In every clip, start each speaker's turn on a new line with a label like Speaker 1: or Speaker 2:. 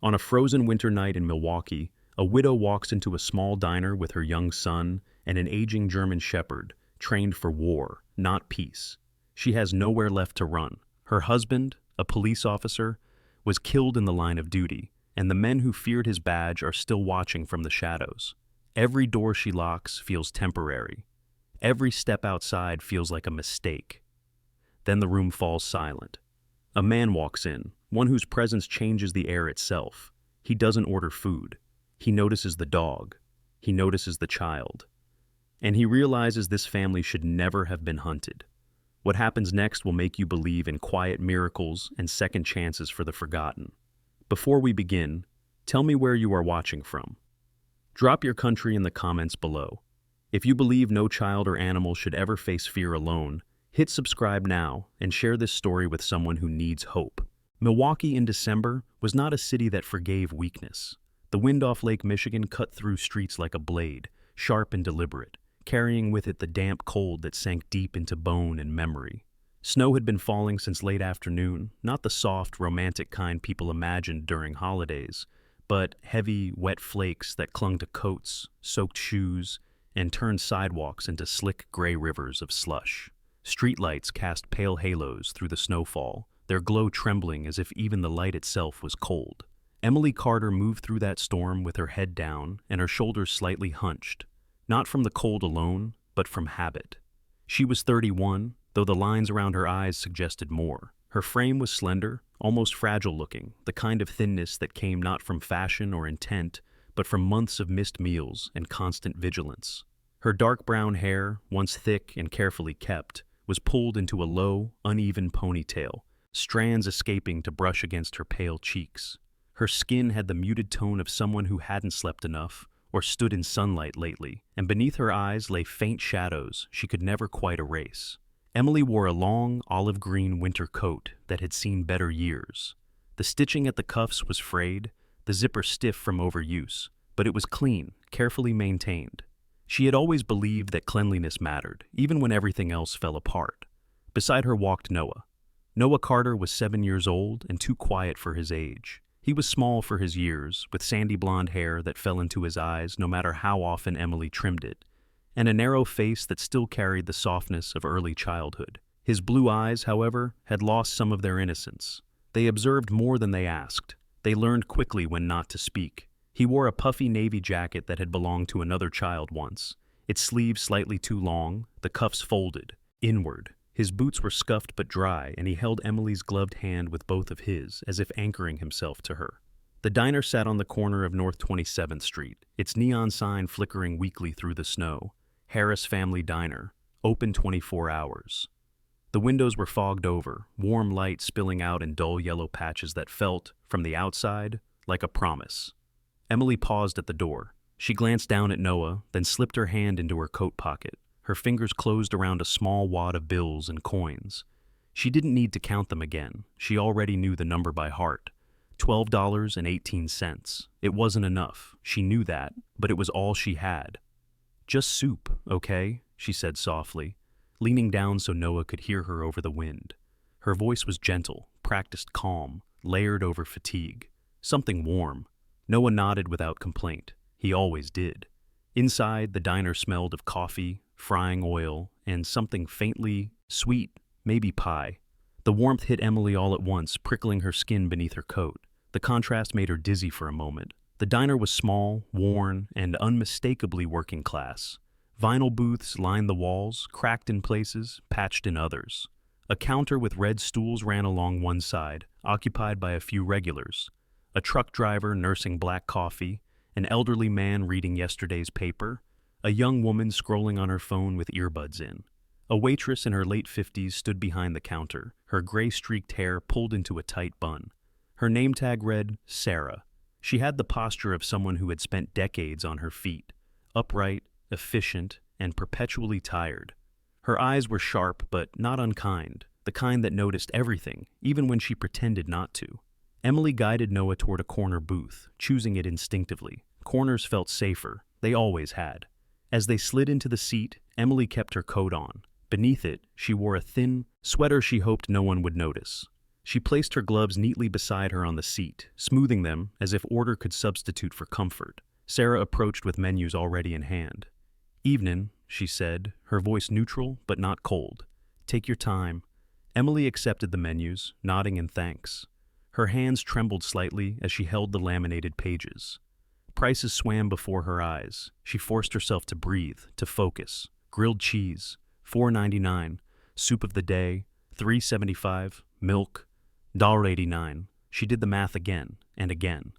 Speaker 1: On a frozen winter night in Milwaukee, a widow walks into a small diner with her young son and an aging German shepherd, trained for war, not peace. She has nowhere left to run. Her husband, a police officer, was killed in the line of duty, and the men who feared his badge are still watching from the shadows. Every door she locks feels temporary. Every step outside feels like a mistake. Then the room falls silent. A man walks in, one whose presence changes the air itself. He doesn't order food. He notices the dog. He notices the child. And he realizes this family should never have been hunted. What happens next will make you believe in quiet miracles and second chances for the forgotten. Before we begin, tell me where you are watching from. Drop your country in the comments below. If you believe no child or animal should ever face fear alone, hit subscribe now and share this story with someone who needs hope. Milwaukee in December was not a city that forgave weakness. The wind off Lake Michigan cut through streets like a blade, sharp and deliberate, carrying with it the damp cold that sank deep into bone and memory. Snow had been falling since late afternoon, not the soft, romantic kind people imagined during holidays, but heavy, wet flakes that clung to coats, soaked shoes, and turned sidewalks into slick gray rivers of slush. Streetlights cast pale halos through the snowfall, their glow trembling as if even the light itself was cold. Emily Carter moved through that storm with her head down and her shoulders slightly hunched, not from the cold alone, but from habit. She was 31, though the lines around her eyes suggested more. Her frame was slender, almost fragile-looking, the kind of thinness that came not from fashion or intent, but from months of missed meals and constant vigilance. Her dark brown hair, once thick and carefully kept, was pulled into a low, uneven ponytail, strands escaping to brush against her pale cheeks. Her skin had the muted tone of someone who hadn't slept enough or stood in sunlight lately, and beneath her eyes lay faint shadows she could never quite erase. Emily wore a long, olive-green winter coat that had seen better years. The stitching at the cuffs was frayed, the zipper stiff from overuse, but it was clean, carefully maintained. She had always believed that cleanliness mattered, even when everything else fell apart. Beside her walked Noah. Noah Carter was 7 years old and too quiet for his age. He was small for his years, with sandy blonde hair that fell into his eyes no matter how often Emily trimmed it, and a narrow face that still carried the softness of early childhood. His blue eyes, however, had lost some of their innocence. They observed more than they asked. They learned quickly when not to speak. He wore a puffy navy jacket that had belonged to another child once, its sleeves slightly too long, the cuffs folded, inward. His boots were scuffed but dry, and he held Emily's gloved hand with both of his, as if anchoring himself to her. The diner sat on the corner of North 27th Street, its neon sign flickering weakly through the snow. Harris Family Diner, open 24 hours. The windows were fogged over, warm light spilling out in dull yellow patches that felt, from the outside, like a promise. Emily paused at the door. She glanced down at Noah, then slipped her hand into her coat pocket. Her fingers closed around a small wad of bills and coins. She didn't need to count them again. She already knew the number by heart. $12.18. It wasn't enough. She knew that, but it was all she had. "Just soup, okay?" she said softly, leaning down so Noah could hear her over the wind. Her voice was gentle, practiced calm, layered over fatigue. Something warm. Noah nodded without complaint. He always did. Inside, the diner smelled of coffee, frying oil, and something faintly sweet, maybe pie. The warmth hit Emily all at once, prickling her skin beneath her coat. The contrast made her dizzy for a moment. The diner was small, worn, and unmistakably working class. Vinyl booths lined the walls, cracked in places, patched in others. A counter with red stools ran along one side, occupied by a few regulars. A truck driver nursing black coffee, an elderly man reading yesterday's paper, a young woman scrolling on her phone with earbuds in. A waitress in her late 50s stood behind the counter, her gray-streaked hair pulled into a tight bun. Her name tag read, Sarah. She had the posture of someone who had spent decades on her feet, upright, efficient, and perpetually tired. Her eyes were sharp but not unkind, the kind that noticed everything, even when she pretended not to. Emily guided Noah toward a corner booth, choosing it instinctively. Corners felt safer. They always had. As they slid into the seat, Emily kept her coat on. Beneath it, she wore a thin sweater she hoped no one would notice. She placed her gloves neatly beside her on the seat, smoothing them as if order could substitute for comfort. Sarah approached with menus already in hand. "Evening," she said, her voice neutral but not cold. "Take your time." Emily accepted the menus, nodding in thanks. Her hands trembled slightly as she held the laminated pages. Prices swam before her eyes. She forced herself to breathe, to focus. Grilled cheese, $4.99. Soup of the day, $3.75. Milk, $1.89. She did the math again and again.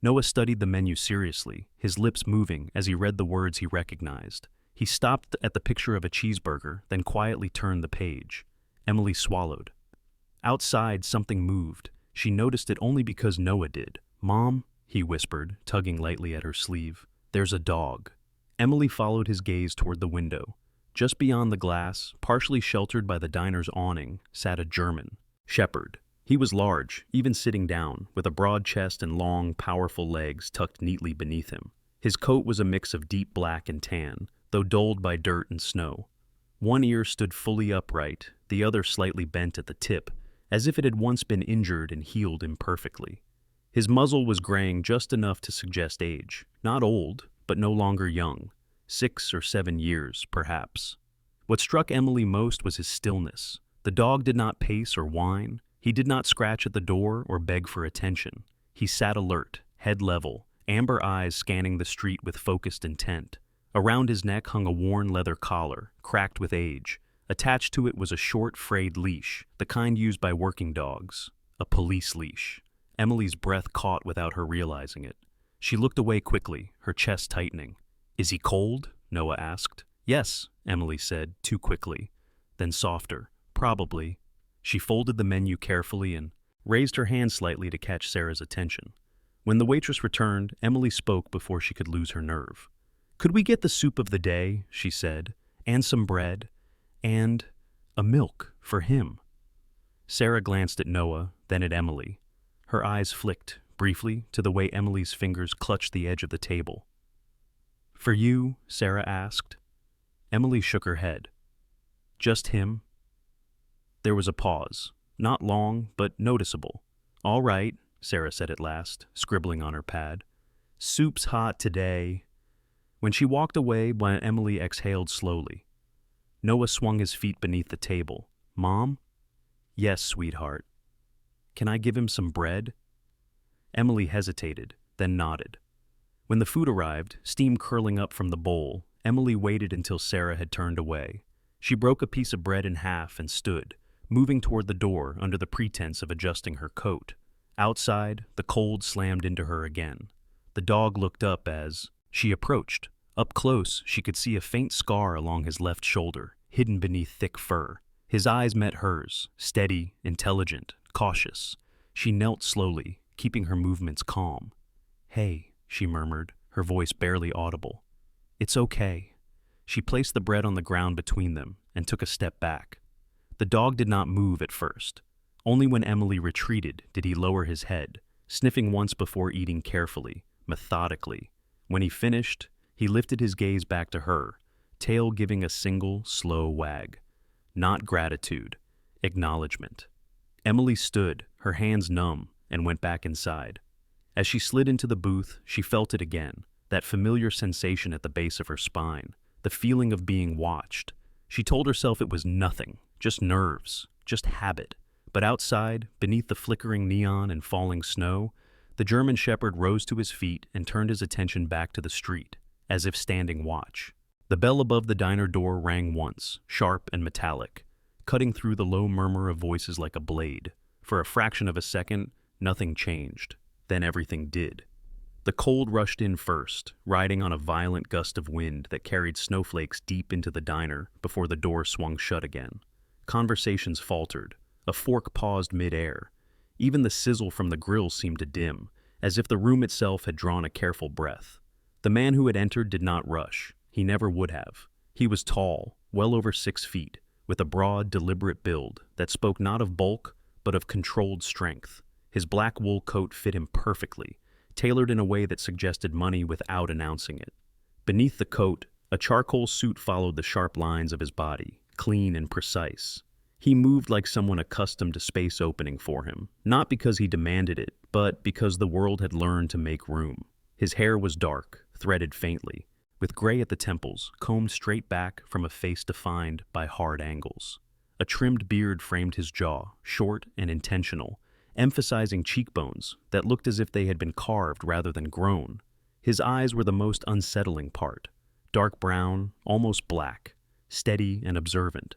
Speaker 1: Noah studied the menu seriously, his lips moving as he read the words he recognized. He stopped at the picture of a cheeseburger, then quietly turned the page. Emily swallowed. Outside, something moved. She noticed it only because Noah did. "Mom," he whispered, tugging lightly at her sleeve. "There's a dog." Emily followed his gaze toward the window. Just beyond the glass, partially sheltered by the diner's awning, sat a German shepherd. He was large, even sitting down, with a broad chest and long, powerful legs tucked neatly beneath him. His coat was a mix of deep black and tan, though dulled by dirt and snow. One ear stood fully upright, the other slightly bent at the tip, as if it had once been injured and healed imperfectly. His muzzle was graying just enough to suggest age. Not old, but no longer young. 6 or 7 years, perhaps. What struck Emily most was his stillness. The dog did not pace or whine. He did not scratch at the door or beg for attention. He sat alert, head level, amber eyes scanning the street with focused intent. Around his neck hung a worn leather collar, cracked with age. Attached to it was a short, frayed leash, the kind used by working dogs. A police leash. Emily's breath caught without her realizing it. She looked away quickly, her chest tightening. "Is he cold?" Noah asked. "Yes," Emily said, too quickly. Then softer. "Probably." She folded the menu carefully and raised her hand slightly to catch Sarah's attention. When the waitress returned, Emily spoke before she could lose her nerve. "Could we get the soup of the day?" she said, "and some bread, and a milk for him." Sarah glanced at Noah, then at Emily. Her eyes flicked, briefly, to the way Emily's fingers clutched the edge of the table. "For you?" Sarah asked. Emily shook her head. "Just him?" There was a pause. Not long, but noticeable. "All right," Sarah said at last, scribbling on her pad. "Soup's hot today." When she walked away, Emily exhaled slowly. Noah swung his feet beneath the table. "Mom?" "Yes, sweetheart." "Can I give him some bread?" Emily hesitated, then nodded. When the food arrived, steam curling up from the bowl, Emily waited until Sarah had turned away. She broke a piece of bread in half and stood, moving toward the door under the pretense of adjusting her coat. Outside, the cold slammed into her again. The dog looked up as she approached. Up close, she could see a faint scar along his left shoulder, hidden beneath thick fur. His eyes met hers, steady, intelligent, cautious. She knelt slowly, keeping her movements calm. "Hey," she murmured, her voice barely audible. "It's okay." She placed the bread on the ground between them and took a step back. The dog did not move at first. Only when Emily retreated did he lower his head, sniffing once before eating carefully, methodically. When he finished, he lifted his gaze back to her, tail giving a single, slow wag. Not gratitude, acknowledgement. Emily stood, her hands numb, and went back inside. As she slid into the booth, she felt it again, that familiar sensation at the base of her spine, the feeling of being watched. She told herself it was nothing, just nerves, just habit. But outside, beneath the flickering neon and falling snow, the German shepherd rose to his feet and turned his attention back to the street, as if standing watch. The bell above the diner door rang once, sharp and metallic, cutting through the low murmur of voices like a blade. For a fraction of a second, nothing changed. Then everything did. The cold rushed in first, riding on a violent gust of wind that carried snowflakes deep into the diner before the door swung shut again. Conversations faltered. A fork paused mid-air. Even the sizzle from the grill seemed to dim, as if the room itself had drawn a careful breath. The man who had entered did not rush. He never would have. He was tall, well over 6 feet, with a broad, deliberate build that spoke not of bulk, but of controlled strength. His black wool coat fit him perfectly, tailored in a way that suggested money without announcing it. Beneath the coat, a charcoal suit followed the sharp lines of his body, clean and precise. He moved like someone accustomed to space opening for him, not because he demanded it, but because the world had learned to make room. His hair was dark, threaded faintly, with gray at the temples, combed straight back from a face defined by hard angles. A trimmed beard framed his jaw, short and intentional, emphasizing cheekbones that looked as if they had been carved rather than grown. His eyes were the most unsettling part, dark brown, almost black, steady and observant.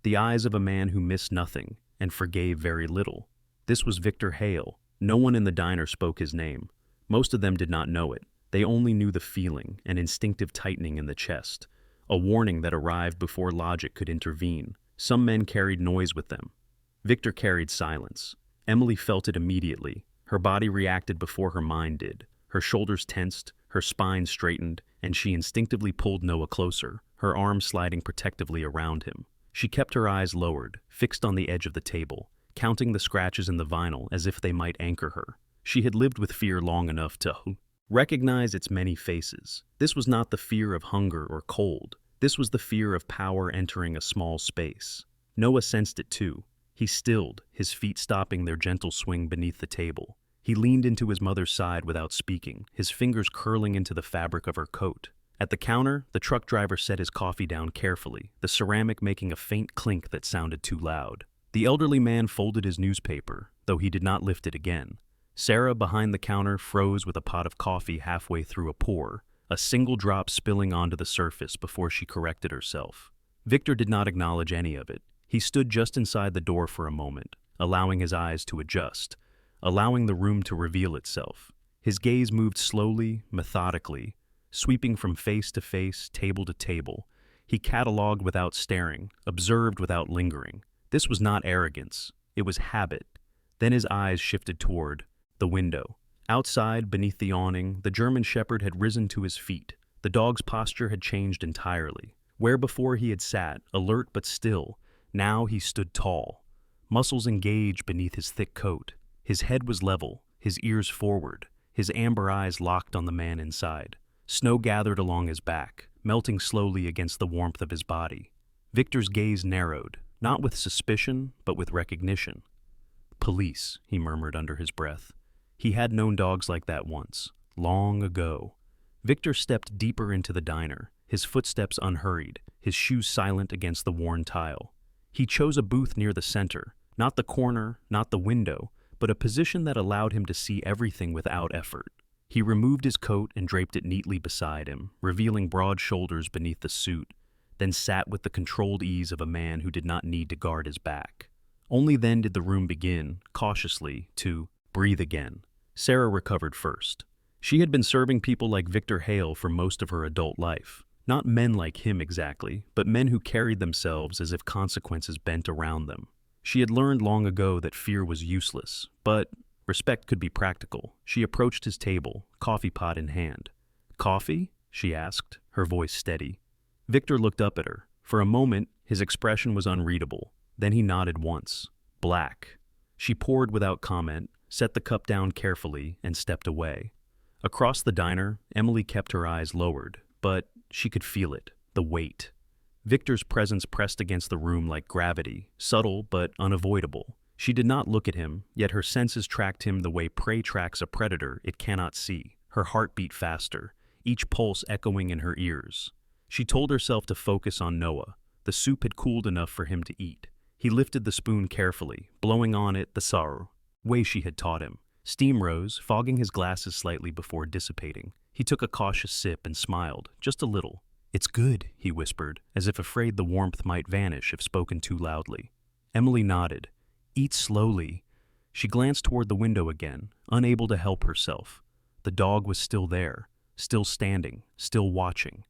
Speaker 1: The eyes of a man who missed nothing and forgave very little. This was Victor Hale. No one in the diner spoke his name. Most of them did not know it. They only knew the feeling, an instinctive tightening in the chest, a warning that arrived before logic could intervene. Some men carried noise with them. Victor carried silence. Emily felt it immediately. Her body reacted before her mind did. Her shoulders tensed, her spine straightened, and she instinctively pulled Noah closer, her arms sliding protectively around him. She kept her eyes lowered, fixed on the edge of the table, counting the scratches in the vinyl as if they might anchor her. She had lived with fear long enough to recognize its many faces. This was not the fear of hunger or cold. This was the fear of power entering a small space. Noah sensed it too. He stilled, his feet stopping their gentle swing beneath the table. He leaned into his mother's side without speaking, his fingers curling into the fabric of her coat. At the counter, the truck driver set his coffee down carefully, the ceramic making a faint clink that sounded too loud. The elderly man folded his newspaper, though he did not lift it again. Sarah, behind the counter, froze with a pot of coffee halfway through a pour, a single drop spilling onto the surface before she corrected herself. Victor did not acknowledge any of it. He stood just inside the door for a moment, allowing his eyes to adjust, allowing the room to reveal itself. His gaze moved slowly, methodically, sweeping from face to face, table to table. He catalogued without staring, observed without lingering. This was not arrogance. It was habit. Then his eyes shifted toward the window. Outside, beneath the awning, the German shepherd had risen to his feet. The dog's posture had changed entirely. Where before he had sat, alert but still, now he stood tall. Muscles engaged beneath his thick coat. His head was level, his ears forward, his amber eyes locked on the man inside. Snow gathered along his back, melting slowly against the warmth of his body. Victor's gaze narrowed, not with suspicion, but with recognition. "Police," he murmured under his breath. He had known dogs like that once, long ago. Victor stepped deeper into the diner, his footsteps unhurried, his shoes silent against the worn tile. He chose a booth near the center, not the corner, not the window, but a position that allowed him to see everything without effort. He removed his coat and draped it neatly beside him, revealing broad shoulders beneath the suit, then sat with the controlled ease of a man who did not need to guard his back. Only then did the room begin, cautiously, to breathe again. Sarah recovered first. She had been serving people like Victor Hale for most of her adult life. Not men like him exactly, but men who carried themselves as if consequences bent around them. She had learned long ago that fear was useless, but respect could be practical. She approached his table, coffee pot in hand. "Coffee?" she asked, her voice steady. Victor looked up at her. For a moment, his expression was unreadable. Then he nodded once. "Black." She poured without comment, set the cup down carefully, and stepped away. Across the diner, Emily kept her eyes lowered, but she could feel it, the weight. Victor's presence pressed against the room like gravity, subtle but unavoidable. She did not look at him, yet her senses tracked him the way prey tracks a predator it cannot see. Her heart beat faster, each pulse echoing in her ears. She told herself to focus on Noah. The soup had cooled enough for him to eat. He lifted the spoon carefully, blowing on it the sorrow way she had taught him. Steam rose, fogging his glasses slightly before dissipating. He took a cautious sip and smiled, just a little. "It's good," he whispered, as if afraid the warmth might vanish if spoken too loudly. Emily nodded. "Eat slowly." She glanced toward the window again, unable to help herself. The dog was still there, still standing, still watching.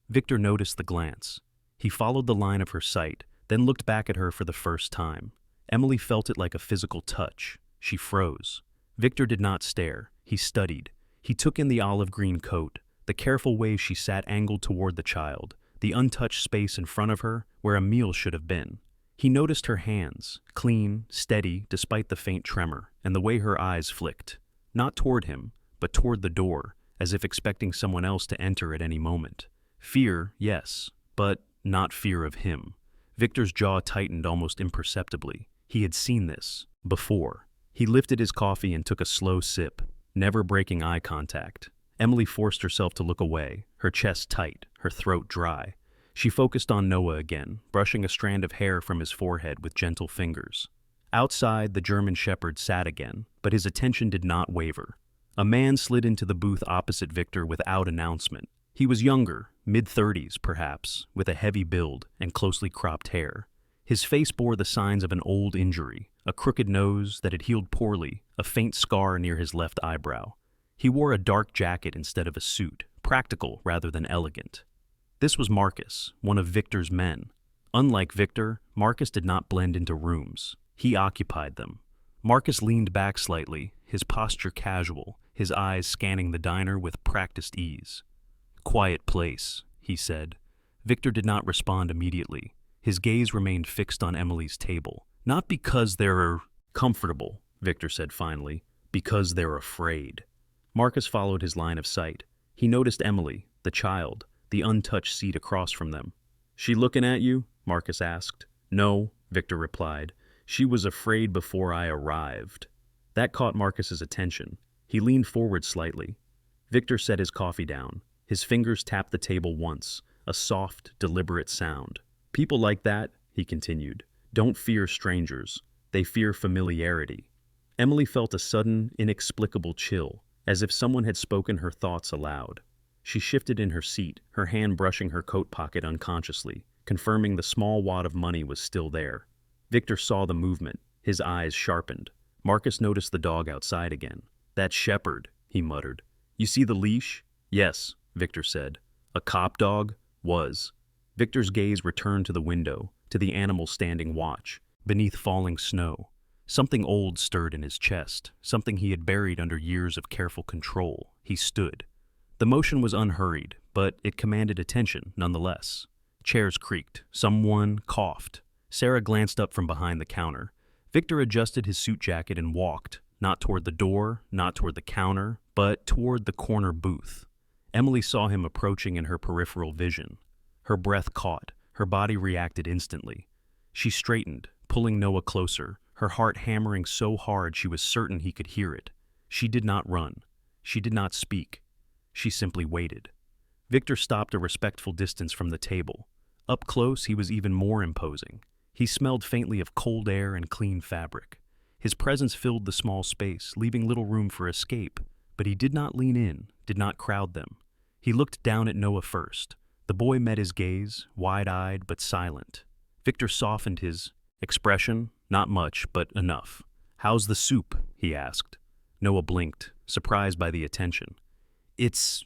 Speaker 1: Victor noticed the glance. He followed the line of her sight, then looked back at her for the first time. Emily felt it like a physical touch. She froze. Victor did not stare. He studied. He took in the olive green coat, the careful way she sat angled toward the child, the untouched space in front of her where a meal should have been. He noticed her hands, clean, steady despite the faint tremor, and the way her eyes flicked. Not toward him, but toward the door, as if expecting someone else to enter at any moment. Fear, yes, but not fear of him. Victor's jaw tightened almost imperceptibly. He had seen this before. He lifted his coffee and took a slow sip, never breaking eye contact. Emily forced herself to look away, her chest tight, her throat dry. She focused on Noah again, brushing a strand of hair from his forehead with gentle fingers. Outside, the German shepherd sat again, but his attention did not waver. A man slid into the booth opposite Victor without announcement. He was younger, mid-30s perhaps, with a heavy build and closely cropped hair. His face bore the signs of an old injury, a crooked nose that had healed poorly, a faint scar near his left eyebrow. He wore a dark jacket instead of a suit, practical rather than elegant. This was Marcus, one of Victor's men. Unlike Victor, Marcus did not blend into rooms. He occupied them. Marcus leaned back slightly, his posture casual, his eyes scanning the diner with practiced ease. "Quiet place," he said. Victor did not respond immediately. His gaze remained fixed on Emily's table. "Not because they're comfortable," Victor said finally, "because they're afraid." Marcus followed his line of sight. He noticed Emily, the child, the untouched seat across from them. "She looking at you?" Marcus asked. "No," Victor replied. "She was afraid before I arrived." That caught Marcus's attention. He leaned forward slightly. Victor set his coffee down. His fingers tapped the table once, a soft, deliberate sound. "People like that," he continued, "don't fear strangers. They fear familiarity." Emily felt a sudden, inexplicable chill, as if someone had spoken her thoughts aloud. She shifted in her seat, her hand brushing her coat pocket unconsciously, confirming the small wad of money was still there. Victor saw the movement, his eyes sharpened. Marcus noticed the dog outside again. "That shepherd," he muttered. "You see the leash?" "Yes," Victor said. "A cop dog?" "Was." Victor's gaze returned to the window, to the animal standing watch, beneath falling snow. Something old stirred in his chest, something he had buried under years of careful control. He stood. The motion was unhurried, but it commanded attention nonetheless. Chairs creaked. Someone coughed. Sarah glanced up from behind the counter. Victor adjusted his suit jacket and walked, not toward the door, not toward the counter, but toward the corner booth. Emily saw him approaching in her peripheral vision. Her breath caught. Her body reacted instantly. She straightened, pulling Noah closer, her heart hammering so hard she was certain he could hear it. She did not run. She did not speak. She simply waited. Victor stopped a respectful distance from the table. Up close, he was even more imposing. He smelled faintly of cold air and clean fabric. His presence filled the small space, leaving little room for escape, but he did not lean in, did not crowd them. He looked down at Noah first. The boy met his gaze, wide-eyed but silent. Victor softened his expression, not much, but enough. "How's the soup?" he asked. Noah blinked, surprised by the attention. It's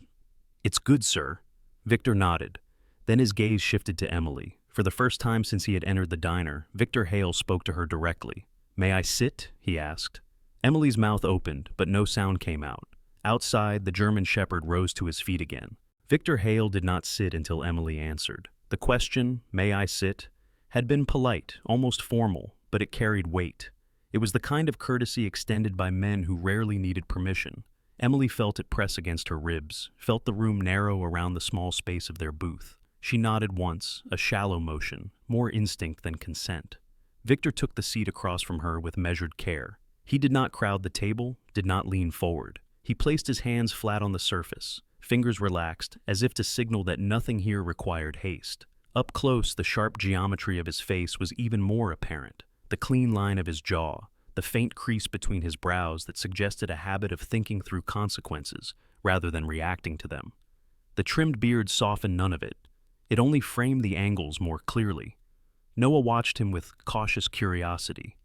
Speaker 1: good, sir." Victor nodded. Then his gaze shifted to Emily. For the first time since he had entered the diner, Victor Hale spoke to her directly. "May I sit?" he asked. Emily's mouth opened, but no sound came out. Outside, the German shepherd rose to his feet again. Victor Hale did not sit until Emily answered. The question, "May I sit?" had been polite, almost formal, but it carried weight. It was the kind of courtesy extended by men who rarely needed permission. Emily felt it press against her ribs, felt the room narrow around the small space of their booth. She nodded once, a shallow motion, more instinct than consent. Victor took the seat across from her with measured care. He did not crowd the table, did not lean forward. He placed his hands flat on the surface, fingers relaxed, as if to signal that nothing here required haste. Up close, the sharp geometry of his face was even more apparent. The clean line of his jaw, the faint crease between his brows that suggested a habit of thinking through consequences rather than reacting to them. The trimmed beard softened none of it. It only framed the angles more clearly. Noah watched him with cautious curiosity.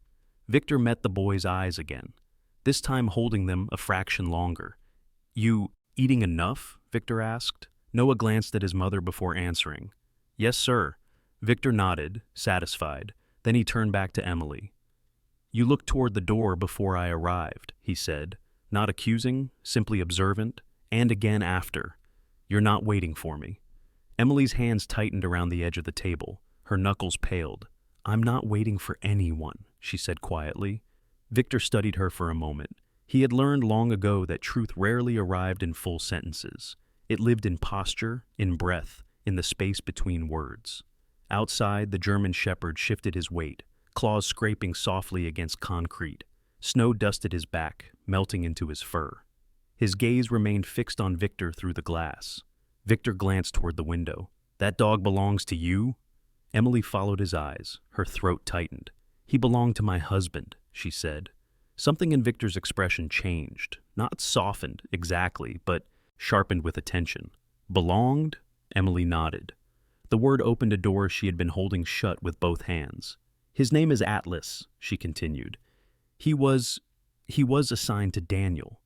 Speaker 1: Victor met the boy's eyes again, this time holding them a fraction longer. "You eating enough?" Victor asked. Noah glanced at his mother before answering. "Yes, sir." Victor nodded, satisfied. Then he turned back to Emily. "You looked toward the door before I arrived," he said, not accusing, simply observant, and again after. "You're not waiting for me." Emily's hands tightened around the edge of the table. Her knuckles paled. "I'm not waiting for anyone," she said quietly. Victor studied her for a moment. He had learned long ago that truth rarely arrived in full sentences. It lived in posture, in breath, in the space between words. Outside, the German shepherd shifted his weight, claws scraping softly against concrete. Snow dusted his back, melting into his fur. His gaze remained fixed on Victor through the glass. Victor glanced toward the window. "That dog belongs to you?" Emily followed his eyes, her throat tightened. "He belonged to my husband," she said. Something in Victor's expression changed, not softened exactly, but sharpened with attention. "Belonged?" Emily nodded. The word opened a door she had been holding shut with both hands. "His name is Atlas," she continued. He was assigned to Daniel."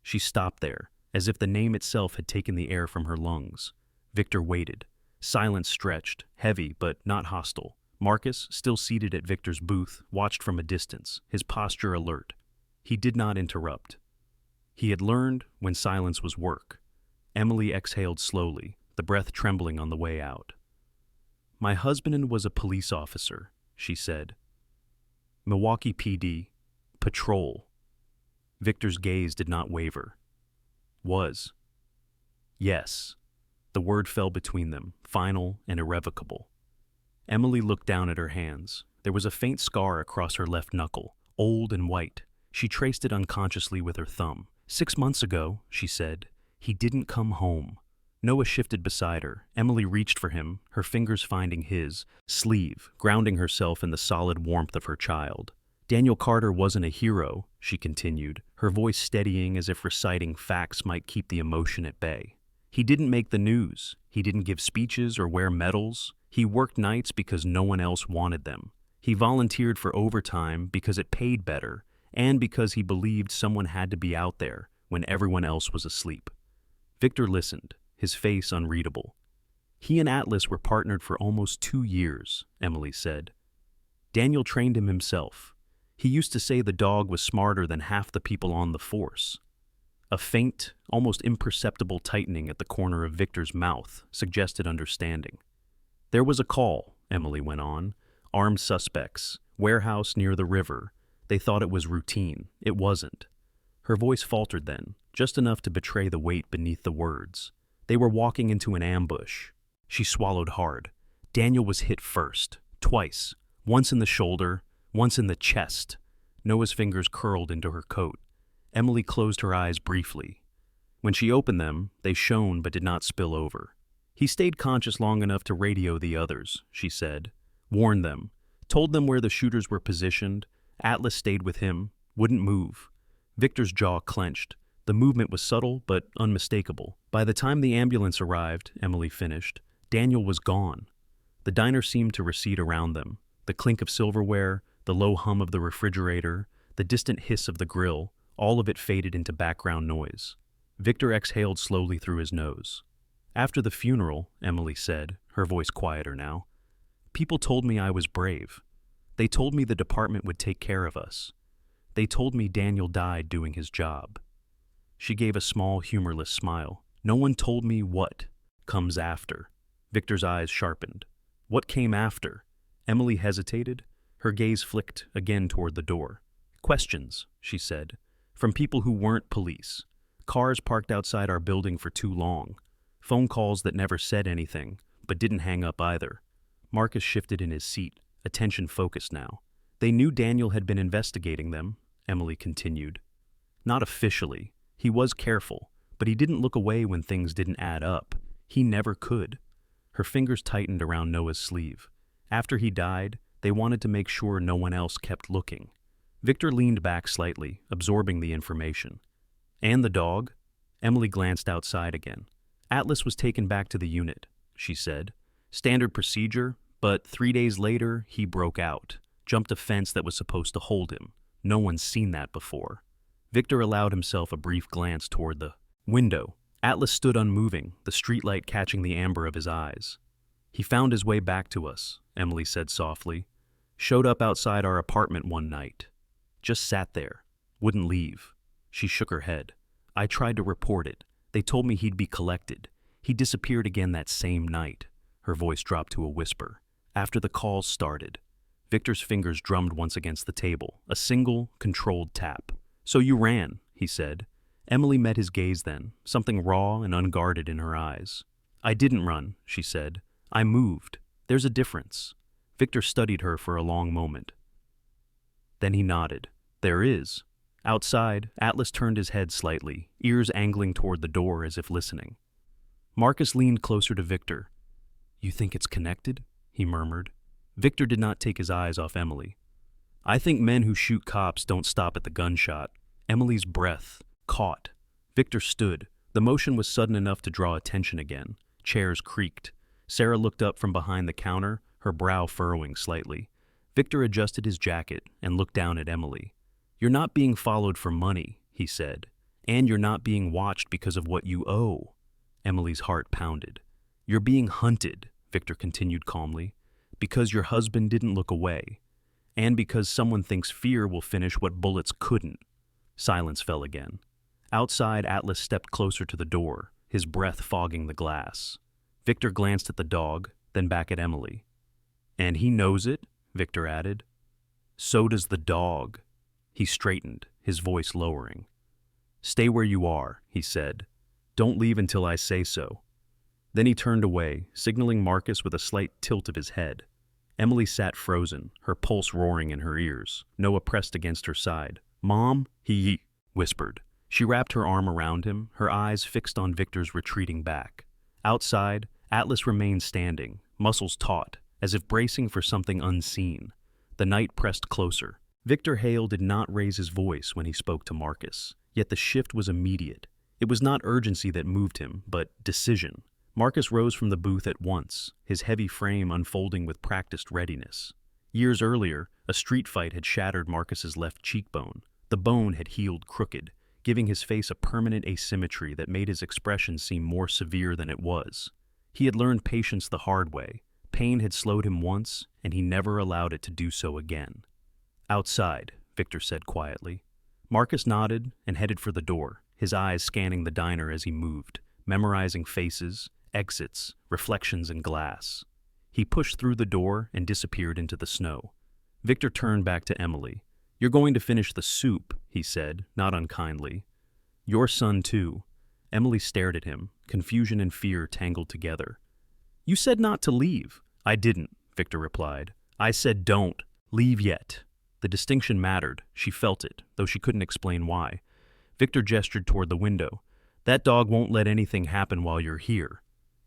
Speaker 1: She stopped there, as if the name itself had taken the air from her lungs. Victor waited. Silence stretched, heavy but not hostile. Marcus, still seated at Victor's booth, watched from a distance, his posture alert. He did not interrupt. He had learned when silence was work. Emily exhaled slowly, the breath trembling on the way out. "My husband was a police officer," she said. "Milwaukee PD. Patrol." Victor's gaze did not waver. "Was." "Yes." The word fell between them, final and irrevocable. Emily looked down at her hands. There was a faint scar across her left knuckle, old and white. She traced it unconsciously with her thumb. "6 months ago," she said, "he didn't come home." Noah shifted beside her. Emily reached for him, her fingers finding his sleeve, grounding herself in the solid warmth of her child. "Daniel Carter wasn't a hero," she continued, her voice steadying as if reciting facts might keep the emotion at bay. "He didn't make the news. He didn't give speeches or wear medals. He worked nights because no one else wanted them. He volunteered for overtime because it paid better, and because he believed someone had to be out there when everyone else was asleep." Victor listened, his face unreadable. "He and Atlas were partnered for almost 2 years," Emily said. "Daniel trained him himself. He used to say the dog was smarter than half the people on the force." A faint, almost imperceptible tightening at the corner of Victor's mouth suggested understanding. "There was a call," Emily went on. "Armed suspects. Warehouse near the river. They thought it was routine. It wasn't." Her voice faltered then, just enough to betray the weight beneath the words. "They were walking into an ambush." She swallowed hard. "Daniel was hit first. Twice. Once in the shoulder, once in the chest." Noah's fingers curled into her coat. Emily closed her eyes briefly. When she opened them, they shone but did not spill over. "He stayed conscious long enough to radio the others," she said. "Warned them. Told them where the shooters were positioned. Atlas stayed with him. Wouldn't move." Victor's jaw clenched. The movement was subtle but unmistakable. "By the time the ambulance arrived," Emily finished, "Daniel was gone." The diner seemed to recede around them. The clink of silverware, the low hum of the refrigerator, the distant hiss of the grill, all of it faded into background noise. Victor exhaled slowly through his nose. "After the funeral," Emily said, her voice quieter now, "people told me I was brave. They told me the department would take care of us. They told me Daniel died doing his job." She gave a small, humorless smile. "No one told me what comes after." Victor's eyes sharpened. "What came after?" Emily hesitated. Her gaze flicked again toward the door. "Questions," she said, "from people who weren't police. Cars parked outside our building for too long. Phone calls that never said anything, but didn't hang up either." Marcus shifted in his seat, attention focused now. "They knew Daniel had been investigating them," Emily continued. "Not officially. He was careful, but he didn't look away when things didn't add up. He never could." Her fingers tightened around Noah's sleeve. "After he died, they wanted to make sure no one else kept looking." Victor leaned back slightly, absorbing the information. "And the dog?" Emily glanced outside again. "Atlas was taken back to the unit," she said. "Standard procedure, but 3 days later, he broke out. Jumped a fence that was supposed to hold him. No one's seen that before." Victor allowed himself a brief glance toward the window. Atlas stood unmoving, the streetlight catching the amber of his eyes. "He found his way back to us," Emily said softly. "Showed up outside our apartment one night. Just sat there. Wouldn't leave." She shook her head. "I tried to report it. They told me he'd be collected. He disappeared again that same night." Her voice dropped to a whisper. "After the calls started." Victor's fingers drummed once against the table, a single, controlled tap. "So you ran," he said. Emily met his gaze then, something raw and unguarded in her eyes. "I didn't run," she said. "I moved. There's a difference. Victor studied her for a long moment. Then he nodded. There is. Outside, Atlas turned his head slightly, ears angling toward the door as if listening. Marcus leaned closer to Victor. You think it's connected? He murmured. Victor did not take his eyes off Emily. I think men who shoot cops don't stop at the gunshot. Emily's breath caught. Victor stood. The motion was sudden enough to draw attention again. Chairs creaked. Sarah looked up from behind the counter, her brow furrowing slightly. Victor adjusted his jacket and looked down at Emily. You're not being followed for money, he said, and you're not being watched because of what you owe. Emily's heart pounded. You're being hunted, Victor continued calmly, because your husband didn't look away, and because someone thinks fear will finish what bullets couldn't. Silence fell again. Outside, Atlas stepped closer to the door, his breath fogging the glass. Victor glanced at the dog, then back at Emily. And he knows it, Victor added. So does the dog. He straightened, his voice lowering. Stay where you are, he said. Don't leave until I say so. Then he turned away, signaling Marcus with a slight tilt of his head. Emily sat frozen, her pulse roaring in her ears. Noah pressed against her side. Mom, he whispered. She wrapped her arm around him, her eyes fixed on Victor's retreating back. Outside, Atlas remained standing, muscles taut, as if bracing for something unseen. The night pressed closer. Victor Hale did not raise his voice when he spoke to Marcus, yet the shift was immediate. It was not urgency that moved him, but decision. Marcus rose from the booth at once, his heavy frame unfolding with practiced readiness. Years earlier, a street fight had shattered Marcus's left cheekbone. The bone had healed crooked, giving his face a permanent asymmetry that made his expression seem more severe than it was. He had learned patience the hard way. Pain had slowed him once, and he never allowed it to do so again. Outside, Victor said quietly. Marcus nodded and headed for the door, his eyes scanning the diner as he moved, memorizing faces, exits, reflections in glass. He pushed through the door and disappeared into the snow. Victor turned back to Emily. You're going to finish the soup, he said, not unkindly. Your son, too. Emily stared at him, confusion and fear tangled together. You said not to leave. I didn't, Victor replied. I said don't. Leave yet. The distinction mattered. She felt it, though she couldn't explain why. Victor gestured toward the window. That dog won't let anything happen while you're here.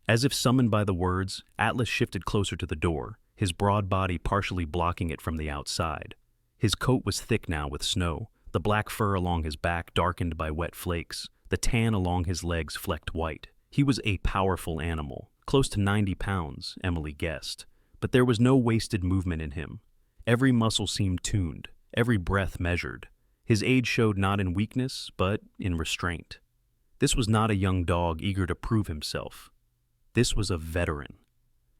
Speaker 1: As if summoned by the words, Atlas shifted closer to the door, his broad body partially blocking it from the outside. His coat was thick now with snow, the black fur along his back darkened by wet flakes, the tan along his legs flecked white. He was a powerful animal, close to 90 pounds, Emily guessed, but there was no wasted movement in him. Every muscle seemed tuned, every breath measured. His age showed not in weakness, but in restraint. This was not a young dog eager to prove himself. This was a veteran.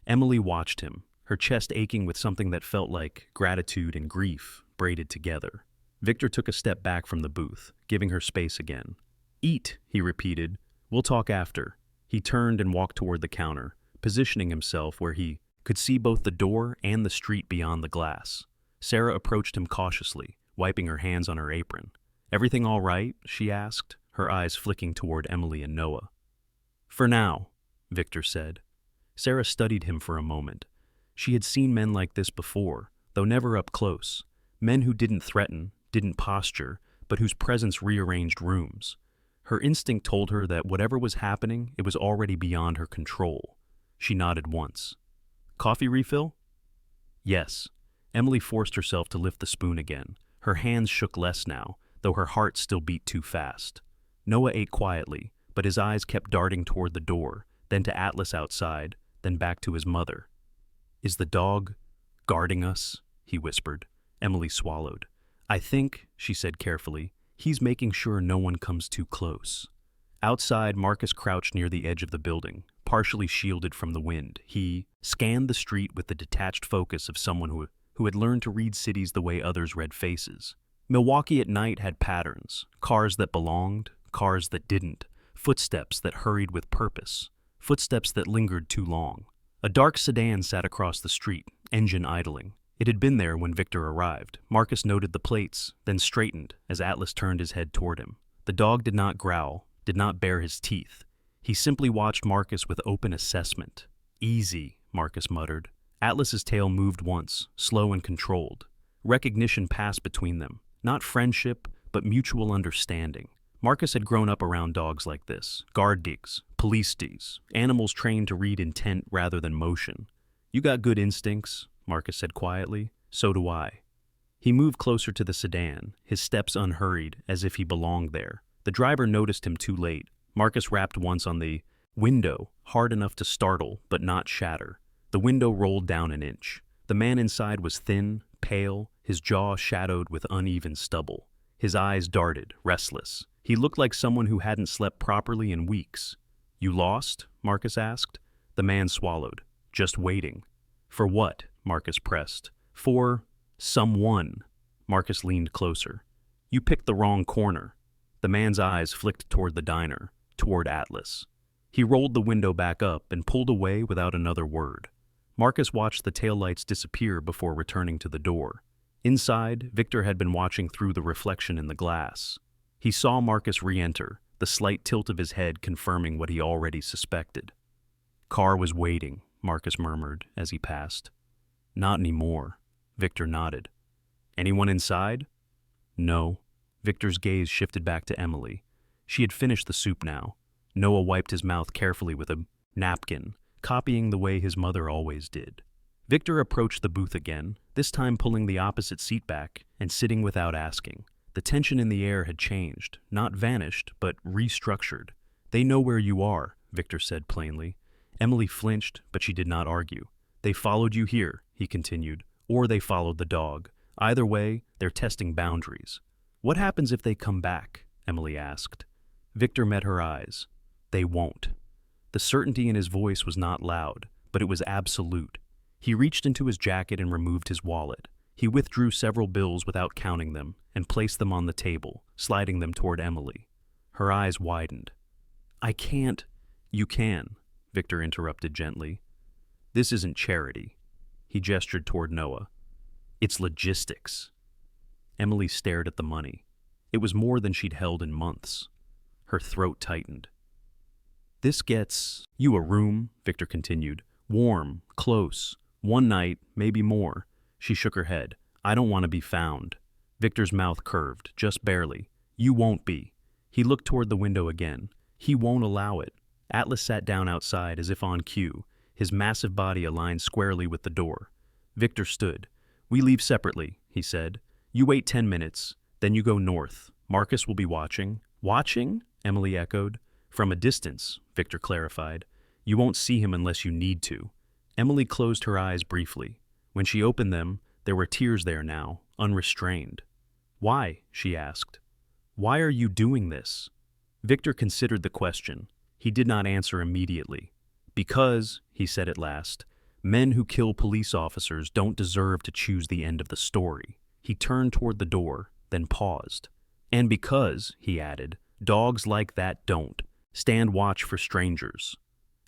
Speaker 1: Emily watched him, her chest aching with something that felt like gratitude and grief braided together. Victor took a step back from the booth, giving her space again. Eat, he repeated. We'll talk after. He turned and walked toward the counter, positioning himself where he could see both the door and the street beyond the glass. Sarah approached him cautiously, wiping her hands on her apron. Everything all right? She asked, her eyes flicking toward Emily and Noah. For now, Victor said. Sarah studied him for a moment. She had seen men like this before, though never up close. Men who didn't threaten, didn't posture, but whose presence rearranged rooms. Her instinct told her that whatever was happening, it was already beyond her control. She nodded once. Coffee refill? Yes. Emily forced herself to lift the spoon again. Her hands shook less now, though her heart still beat too fast. Noah ate quietly, but his eyes kept darting toward the door, then to Atlas outside, then back to his mother. Is the dog guarding us? He whispered. Emily swallowed. I think, she said carefully, he's making sure no one comes too close. Outside, Marcus crouched near the edge of the building, partially shielded from the wind. He scanned the street with the detached focus of someone who had learned to read cities the way others read faces. Milwaukee at night had patterns, cars that belonged, cars that didn't, footsteps that hurried with purpose, footsteps that lingered too long. A dark sedan sat across the street, engine idling. It had been there when Victor arrived. Marcus noted the plates, then straightened as Atlas turned his head toward him. The dog did not growl, did not bare his teeth. He simply watched Marcus with open assessment. Easy, Marcus muttered. Atlas's tail moved once, slow and controlled. Recognition passed between them. Not friendship, but mutual understanding. Marcus had grown up around dogs like this. Guard dogs, police dogs, animals trained to read intent rather than motion. "You got good instincts," Marcus said quietly. "So do I." He moved closer to the sedan, his steps unhurried, as if he belonged there. The driver noticed him too late. Marcus rapped once on the window, hard enough to startle, but not shatter. The window rolled down an inch. The man inside was thin, pale, his jaw shadowed with uneven stubble. His eyes darted, restless. He looked like someone who hadn't slept properly in weeks. "You lost?" Marcus asked. The man swallowed. "Just waiting." "For what?" Marcus pressed. "For someone." Marcus leaned closer. "You picked the wrong corner." The man's eyes flicked toward the diner, toward Atlas. He rolled the window back up and pulled away without another word. Marcus watched the taillights disappear before returning to the door. Inside, Victor had been watching through the reflection in the glass. He saw Marcus re-enter, the slight tilt of his head confirming what he already suspected. "Car was waiting," Marcus murmured as he passed. "Not anymore." Victor nodded. "Anyone inside?" "No." Victor's gaze shifted back to Emily. She had finished the soup now. Noah wiped his mouth carefully with a napkin, copying the way his mother always did. Victor approached the booth again, this time pulling the opposite seat back and sitting without asking. The tension in the air had changed, not vanished, but restructured. "They know where you are," Victor said plainly. Emily flinched, but she did not argue. "They followed you here," he continued, "or they followed the dog. Either way, they're testing boundaries." "What happens if they come back?" Emily asked. Victor met her eyes. "They won't." The certainty in his voice was not loud, but it was absolute. He reached into his jacket and removed his wallet. He withdrew several bills without counting them and placed them on the table, sliding them toward Emily. Her eyes widened. "I can't." "You can," Victor interrupted gently. "This isn't charity." He gestured toward Noah. "It's logistics." Emily stared at the money. It was more than she'd held in months. Her throat tightened. "This gets you a room," Victor continued. "Warm, close. One night, maybe more." She shook her head. "I don't want to be found." Victor's mouth curved, just barely. "You won't be." He looked toward the window again. "He won't allow it." Atlas sat down outside as if on cue, his massive body aligned squarely with the door. Victor stood. "We leave separately," he said. "You wait 10 minutes, then you go north. Marcus will be watching." "Watching?" Emily echoed. "From a distance," Victor clarified. "You won't see him unless you need to." Emily closed her eyes briefly. When she opened them, there were tears there now, unrestrained. "Why?" she asked. "Why are you doing this?" Victor considered the question. He did not answer immediately. "Because," he said at last, "men who kill police officers don't deserve to choose the end of the story." He turned toward the door, then paused. "And because," he added, "dogs like that don't. Stand watch for strangers."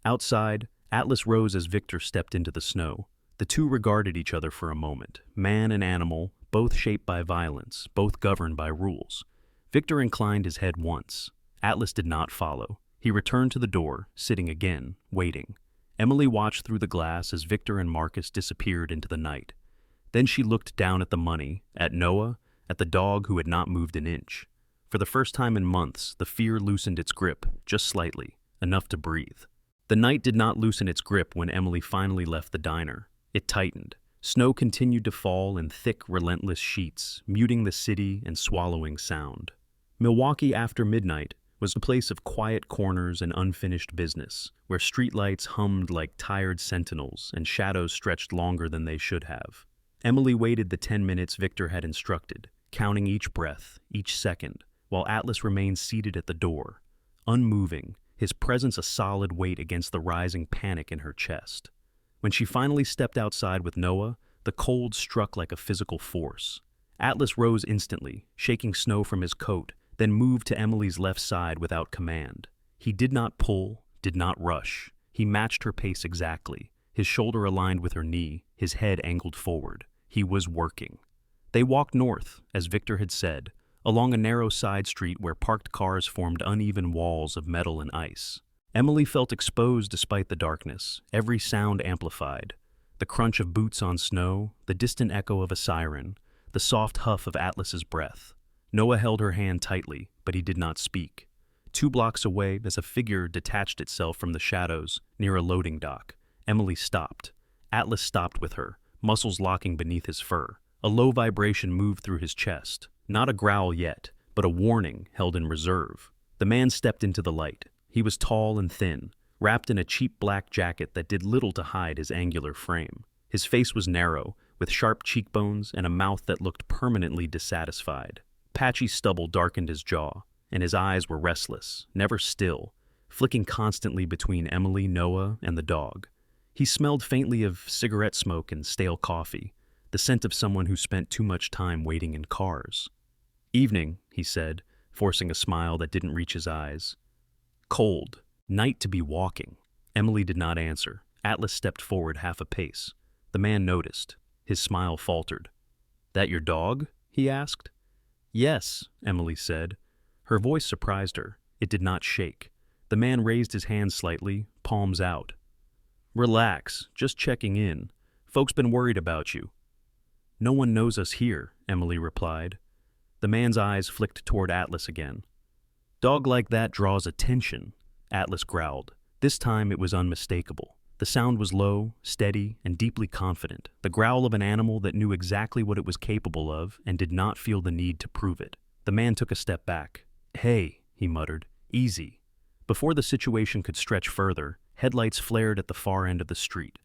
Speaker 1: Outside, Atlas rose as Victor stepped into the snow. The two regarded each other for a moment, man and animal, both shaped by violence, both governed by rules. Victor inclined his head once. Atlas did not follow. He returned to the door, sitting again, waiting. Emily watched through the glass as Victor and Marcus disappeared into the night. Then she looked down at the money, at Noah, at the dog who had not moved an inch. For the first time in months, the fear loosened its grip, just slightly, enough to breathe. The night did not loosen its grip when Emily finally left the diner. It tightened. Snow continued to fall in thick, relentless sheets, muting the city and swallowing sound. Milwaukee after midnight was a place of quiet corners and unfinished business, where streetlights hummed like tired sentinels and shadows stretched longer than they should have. Emily waited the 10 minutes Victor had instructed, counting each breath, each second, while Atlas remained seated at the door, unmoving, his presence a solid weight against the rising panic in her chest. When she finally stepped outside with Noah, the cold struck like a physical force. Atlas rose instantly, shaking snow from his coat, then moved to Emily's left side without command. He did not pull, did not rush. He matched her pace exactly, his shoulder aligned with her knee, his head angled forward. He was working. They walked north, as Victor had said, along a narrow side street where parked cars formed uneven walls of metal and ice. Emily felt exposed despite the darkness, every sound amplified. The crunch of boots on snow, the distant echo of a siren, the soft huff of Atlas's breath. Noah held her hand tightly, but he did not speak. 2 blocks away, as a figure detached itself from the shadows near a loading dock, Emily stopped. Atlas stopped with her, muscles locking beneath his fur. A low vibration moved through his chest. Not a growl yet, but a warning held in reserve. The man stepped into the light. He was tall and thin, wrapped in a cheap black jacket that did little to hide his angular frame. His face was narrow, with sharp cheekbones and a mouth that looked permanently dissatisfied. Patchy stubble darkened his jaw, and his eyes were restless, never still, flicking constantly between Emily, Noah, and the dog. He smelled faintly of cigarette smoke and stale coffee, the scent of someone who spent too much time waiting in cars. "Evening," he said, forcing a smile that didn't reach his eyes. "Cold. Night to be walking." Emily did not answer. Atlas stepped forward half a pace. The man noticed. His smile faltered. "That your dog?" he asked. "Yes," Emily said. Her voice surprised her. It did not shake. The man raised his hands slightly, palms out. "Relax, just checking in. Folks been worried about you." "No one knows us here," Emily replied. The man's eyes flicked toward Atlas again. "Dog like that draws attention," Atlas growled. This time it was unmistakable. The sound was low, steady, and deeply confident, the growl of an animal that knew exactly what it was capable of and did not feel the need to prove it. The man took a step back. "Hey," he muttered, "easy." Before the situation could stretch further, headlights flared at the far end of the street.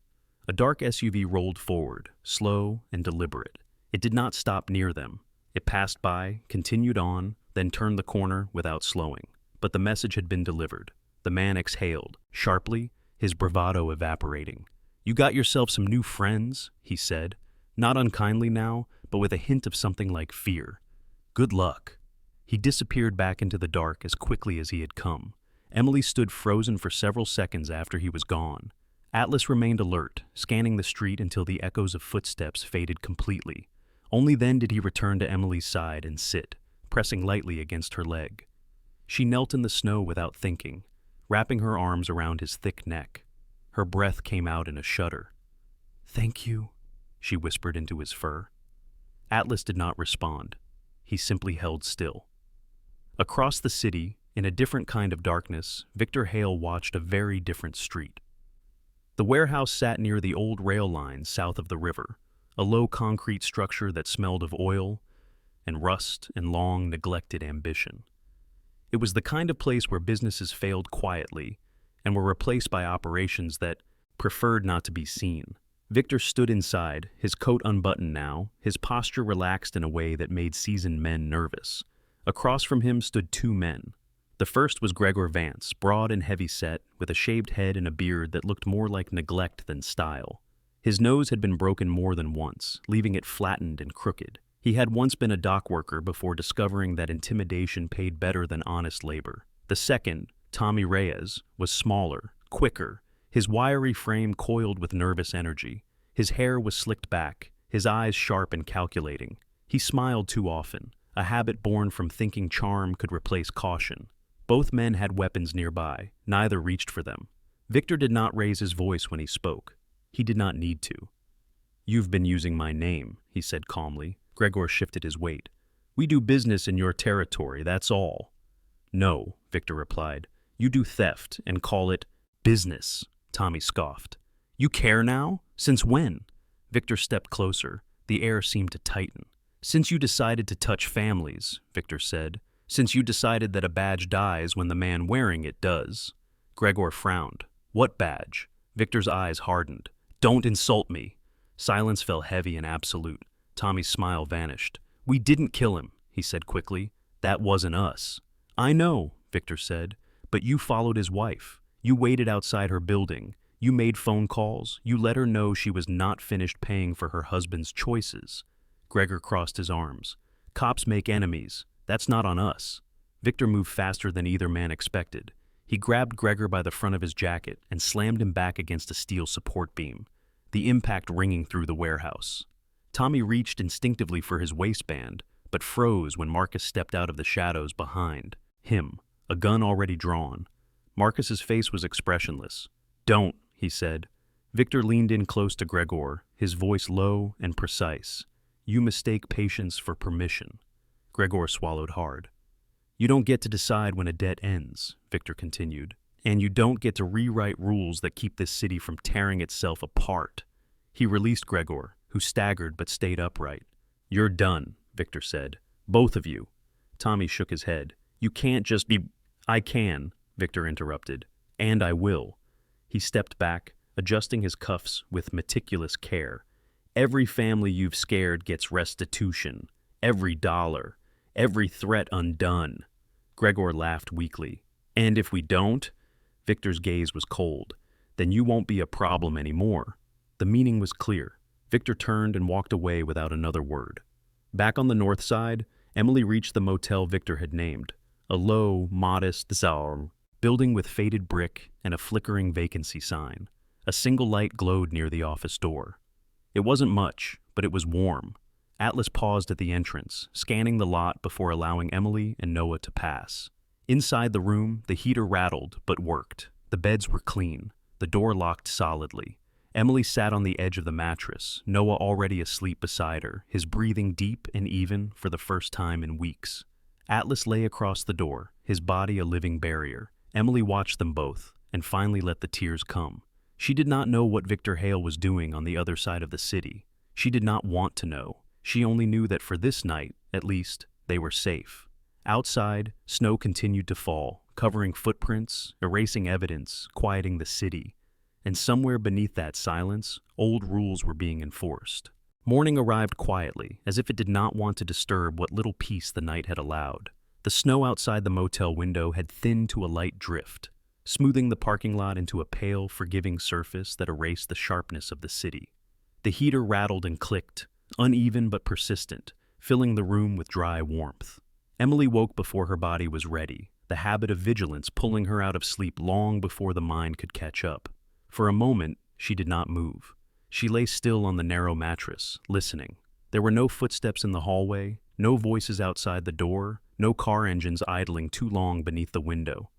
Speaker 1: A dark SUV rolled forward, slow and deliberate. It did not stop near them. It passed by, continued on, then turned the corner without slowing. But the message had been delivered. The man exhaled, sharply, his bravado evaporating. "You got yourself some new friends," he said, not unkindly now, but with a hint of something like fear. "Good luck." He disappeared back into the dark as quickly as he had come. Emily stood frozen for several seconds after he was gone. Atlas remained alert, scanning the street until the echoes of footsteps faded completely. Only then did he return to Emily's side and sit, pressing lightly against her leg. She knelt in the snow without thinking, wrapping her arms around his thick neck. Her breath came out in a shudder. "Thank you," she whispered into his fur. Atlas did not respond. He simply held still. Across the city, in a different kind of darkness, Victor Hale watched a very different street. The warehouse sat near the old rail lines south of the river, a low concrete structure that smelled of oil and rust and long neglected ambition. It was the kind of place where businesses failed quietly and were replaced by operations that preferred not to be seen. Victor stood inside, his coat unbuttoned now, his posture relaxed in a way that made seasoned men nervous. Across from him stood 2 men. The first was Gregor Vance, broad and heavy-set, with a shaved head and a beard that looked more like neglect than style. His nose had been broken more than once, leaving it flattened and crooked. He had once been a dock worker before discovering that intimidation paid better than honest labor. The second, Tommy Reyes, was smaller, quicker, his wiry frame coiled with nervous energy. His hair was slicked back, his eyes sharp and calculating. He smiled too often, a habit born from thinking charm could replace caution. Both men had weapons nearby, neither reached for them. Victor did not raise his voice when he spoke. He did not need to. "You've been using my name," he said calmly. Gregor shifted his weight. "We do business in your territory, that's all." "No," Victor replied. "You do theft and call it business," Tommy scoffed. "You care now? Since when?" Victor stepped closer. The air seemed to tighten. "Since you decided to touch families," Victor said. "Since you decided that a badge dies when the man wearing it does." Gregor frowned. "What badge?" Victor's eyes hardened. "Don't insult me." Silence fell heavy and absolute. Tommy's smile vanished. "We didn't kill him," he said quickly. "That wasn't us." "I know," Victor said, "but you followed his wife. You waited outside her building. You made phone calls. You let her know she was not finished paying for her husband's choices." Gregor crossed his arms. "Cops make enemies. That's not on us." Victor moved faster than either man expected. He grabbed Gregor by the front of his jacket and slammed him back against a steel support beam, the impact ringing through the warehouse. Tommy reached instinctively for his waistband, but froze when Marcus stepped out of the shadows behind him, a gun already drawn. Marcus's face was expressionless. "Don't," he said. Victor leaned in close to Gregor, his voice low and precise. You mistake patience for permission. Gregor swallowed hard. You don't get to decide when a debt ends, Victor continued. And you don't get to rewrite rules that keep this city from tearing itself apart. He released Gregor, who staggered but stayed upright. You're done, Victor said. Both of you. Tommy shook his head. You can't just be... I can, Victor interrupted. And I will. He stepped back, adjusting his cuffs with meticulous care. Every family you've scared gets restitution. Every dollar. Every threat undone. Gregor laughed weakly. And if we don't? Victor's gaze was cold. Then you won't be a problem anymore. The meaning was clear. Victor turned and walked away without another word. Back on the north side, Emily reached the motel Victor had named. A low, modest building with faded brick and a flickering vacancy sign. A single light glowed near the office door. It wasn't much, but it was warm. Atlas paused at the entrance, scanning the lot before allowing Emily and Noah to pass. Inside the room, the heater rattled but worked. The beds were clean. The door locked solidly. Emily sat on the edge of the mattress, Noah already asleep beside her, his breathing deep and even for the first time in weeks. Atlas lay across the door, his body a living barrier. Emily watched them both, and finally let the tears come. She did not know what Victor Hale was doing on the other side of the city. She did not want to know. She only knew that for this night, at least, they were safe. Outside, snow continued to fall, covering footprints, erasing evidence, quieting the city. And somewhere beneath that silence, old rules were being enforced. Morning arrived quietly, as if it did not want to disturb what little peace the night had allowed. The snow outside the motel window had thinned to a light drift, smoothing the parking lot into a pale, forgiving surface that erased the sharpness of the city. The heater rattled and clicked, uneven but persistent, filling the room with dry warmth. Emily woke before her body was ready, the habit of vigilance pulling her out of sleep long before the mind could catch up. For a moment, she did not move. She lay still on the narrow mattress, listening. There were no footsteps in the hallway, no voices outside the door, no car engines idling too long beneath the window.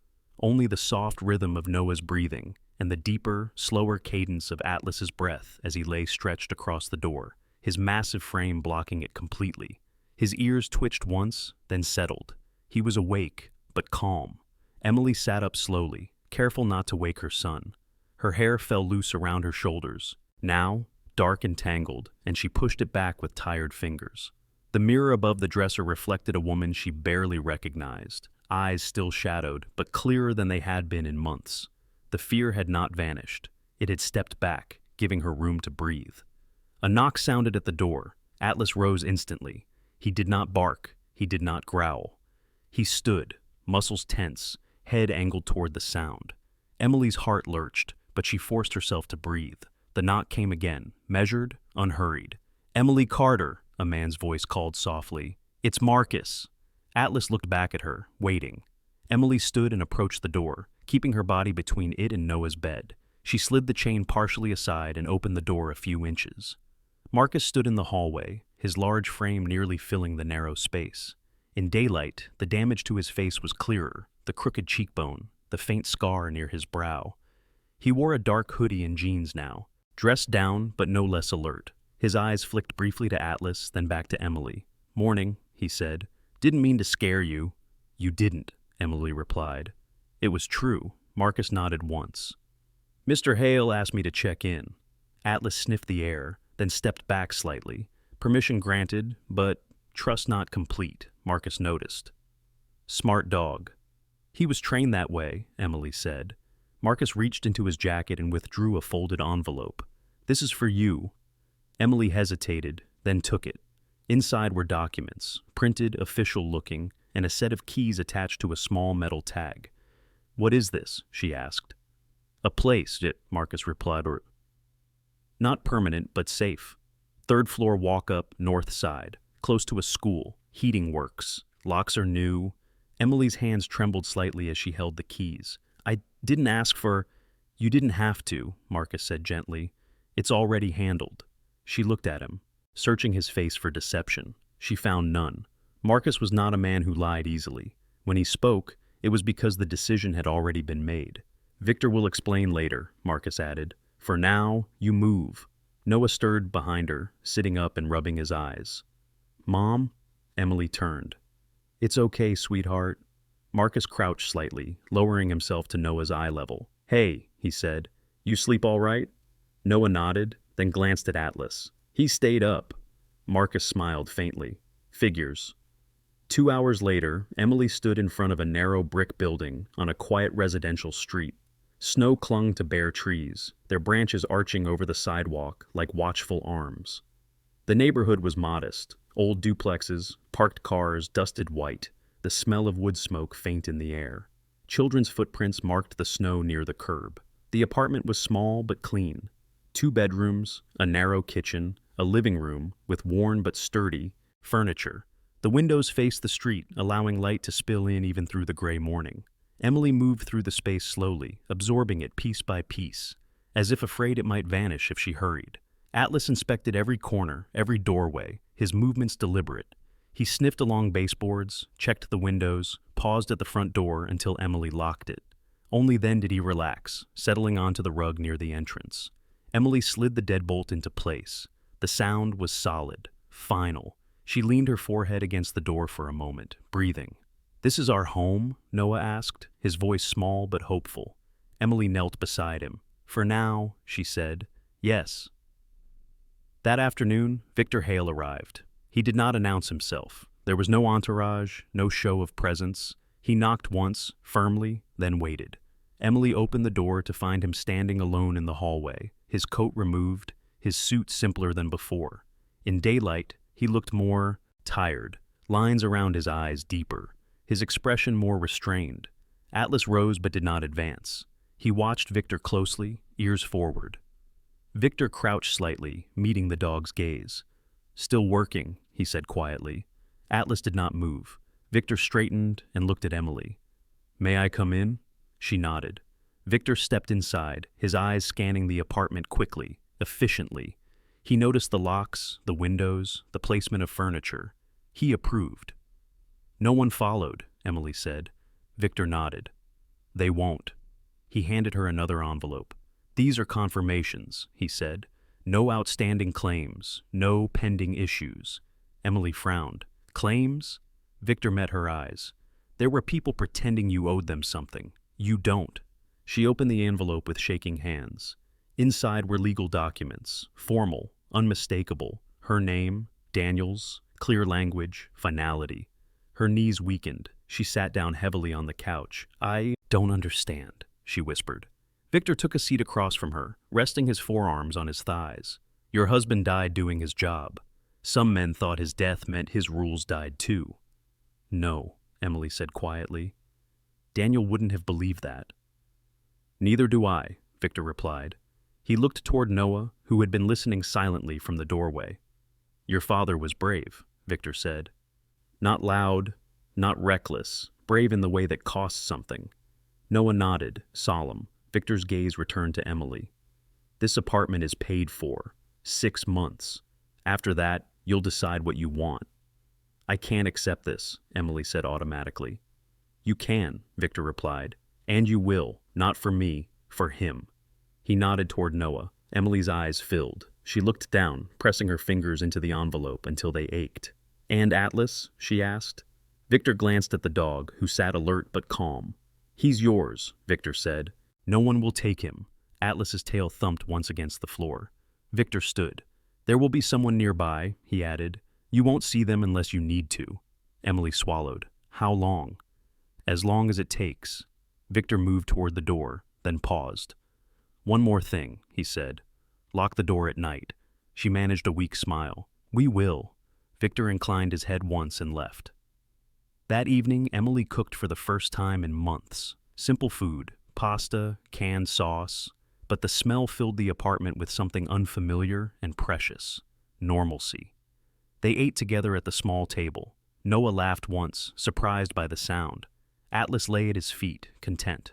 Speaker 1: Only the soft rhythm of Noah's breathing and the deeper, slower cadence of Atlas's breath as he lay stretched across the door, his massive frame blocking it completely. His ears twitched once, then settled. He was awake, but calm. Emily sat up slowly, careful not to wake her son. Her hair fell loose around her shoulders, now dark and tangled, and she pushed it back with tired fingers. The mirror above the dresser reflected a woman she barely recognized, eyes still shadowed, but clearer than they had been in months. The fear had not vanished. It had stepped back, giving her room to breathe. A knock sounded at the door. Atlas rose instantly. He did not bark. He did not growl. He stood, muscles tense, head angled toward the sound. Emily's heart lurched, but she forced herself to breathe. The knock came again, measured, unhurried. "Emily Carter," a man's voice called softly. "It's Marcus." Atlas looked back at her, waiting. Emily stood and approached the door, keeping her body between it and Noah's bed. She slid the chain partially aside and opened the door a few inches. Marcus stood in the hallway, his large frame nearly filling the narrow space. In daylight, the damage to his face was clearer, the crooked cheekbone, the faint scar near his brow. He wore a dark hoodie and jeans now, dressed down but no less alert. His eyes flicked briefly to Atlas, then back to Emily. "Morning," he said. "Didn't mean to scare you." "You didn't," Emily replied. It was true. Marcus nodded once. "Mr. Hale asked me to check in." Atlas sniffed the air, then stepped back slightly. Permission granted, but trust not complete, Marcus noticed. "Smart dog." "He was trained that way," Emily said. Marcus reached into his jacket and withdrew a folded envelope. "This is for you." Emily hesitated, then took it. Inside were documents, printed, official-looking, and a set of keys attached to a small metal tag. "What is this?" she asked. "A place," Marcus replied. "Not permanent, but safe. Third floor walk-up, north side, close to a school, heating works. Locks are new." Emily's hands trembled slightly as she held the keys. "I didn't ask for—" "You didn't have to," Marcus said gently. "It's already handled." She looked at him, searching his face for deception. She found none. Marcus was not a man who lied easily. When he spoke, it was because the decision had already been made. "Victor will explain later," Marcus added. For now, you move. Noah stirred behind her, sitting up and rubbing his eyes. Mom? Emily turned. It's okay, sweetheart. Marcus crouched slightly, lowering himself to Noah's eye level. Hey, he said. You sleep all right? Noah nodded, then glanced at Atlas. He stayed up. Marcus smiled faintly. Figures. 2 hours later, Emily stood in front of a narrow brick building on a quiet residential street. Snow clung to bare trees, their branches arching over the sidewalk like watchful arms. The neighborhood was modest. Old duplexes, parked cars dusted white, the smell of wood smoke faint in the air. Children's footprints marked the snow near the curb. The apartment was small but clean. 2 bedrooms, a narrow kitchen, a living room with worn but sturdy furniture. The windows faced the street, allowing light to spill in even through the gray morning. Emily moved through the space slowly, absorbing it piece by piece, as if afraid it might vanish if she hurried. Atlas inspected every corner, every doorway, his movements deliberate. He sniffed along baseboards, checked the windows, paused at the front door until Emily locked it. Only then did he relax, settling onto the rug near the entrance. Emily slid the deadbolt into place. The sound was solid, final. She leaned her forehead against the door for a moment, breathing. This is our home? Noah asked, his voice small but hopeful. Emily knelt beside him. For now, she said, yes. That afternoon, Victor Hale arrived. He did not announce himself. There was no entourage, no show of presence. He knocked once, firmly, then waited. Emily opened the door to find him standing alone in the hallway, his coat removed, his suit simpler than before. In daylight, he looked more tired, lines around his eyes deeper, his expression more restrained. Atlas rose but did not advance. He watched Victor closely, ears forward. Victor crouched slightly, meeting the dog's gaze. Still working, he said quietly. Atlas did not move. Victor straightened and looked at Emily. May I come in? She nodded. Victor stepped inside, his eyes scanning the apartment quickly, efficiently. He noticed the locks, the windows, the placement of furniture. He approved. No one followed, Emily said. Victor nodded. They won't. He handed her another envelope. These are confirmations, he said. No outstanding claims, no pending issues. Emily frowned. Claims? Victor met her eyes. There were people pretending you owed them something. You don't. She opened the envelope with shaking hands. Inside were legal documents, formal, unmistakable. Her name, Daniel's, clear language, finality. Her knees weakened. She sat down heavily on the couch. I don't understand, she whispered. Victor took a seat across from her, resting his forearms on his thighs. Your husband died doing his job. Some men thought his death meant his rules died too. No, Emily said quietly. Daniel wouldn't have believed that. Neither do I, Victor replied. He looked toward Noah, who had been listening silently from the doorway. Your father was brave, Victor said. Not loud, not reckless, brave in the way that costs something. Noah nodded, solemn. Victor's gaze returned to Emily. This apartment is paid for. 6 months. After that, you'll decide what you want. I can't accept this, Emily said automatically. You can, Victor replied. And you will, not for me, for him. He nodded toward Noah. Emily's eyes filled. She looked down, pressing her fingers into the envelope until they ached. And Atlas? She asked. Victor glanced at the dog, who sat alert but calm. He's yours, Victor said. No one will take him. Atlas's tail thumped once against the floor. Victor stood. There will be someone nearby, he added. You won't see them unless you need to. Emily swallowed. How long? As long as it takes. Victor moved toward the door, then paused. One more thing, he said. Lock the door at night. She managed a weak smile. We will. Victor inclined his head once and left. That evening, Emily cooked for the first time in months. Simple food, pasta, canned sauce, but the smell filled the apartment with something unfamiliar and precious, normalcy. They ate together at the small table. Noah laughed once, surprised by the sound. Atlas lay at his feet, content.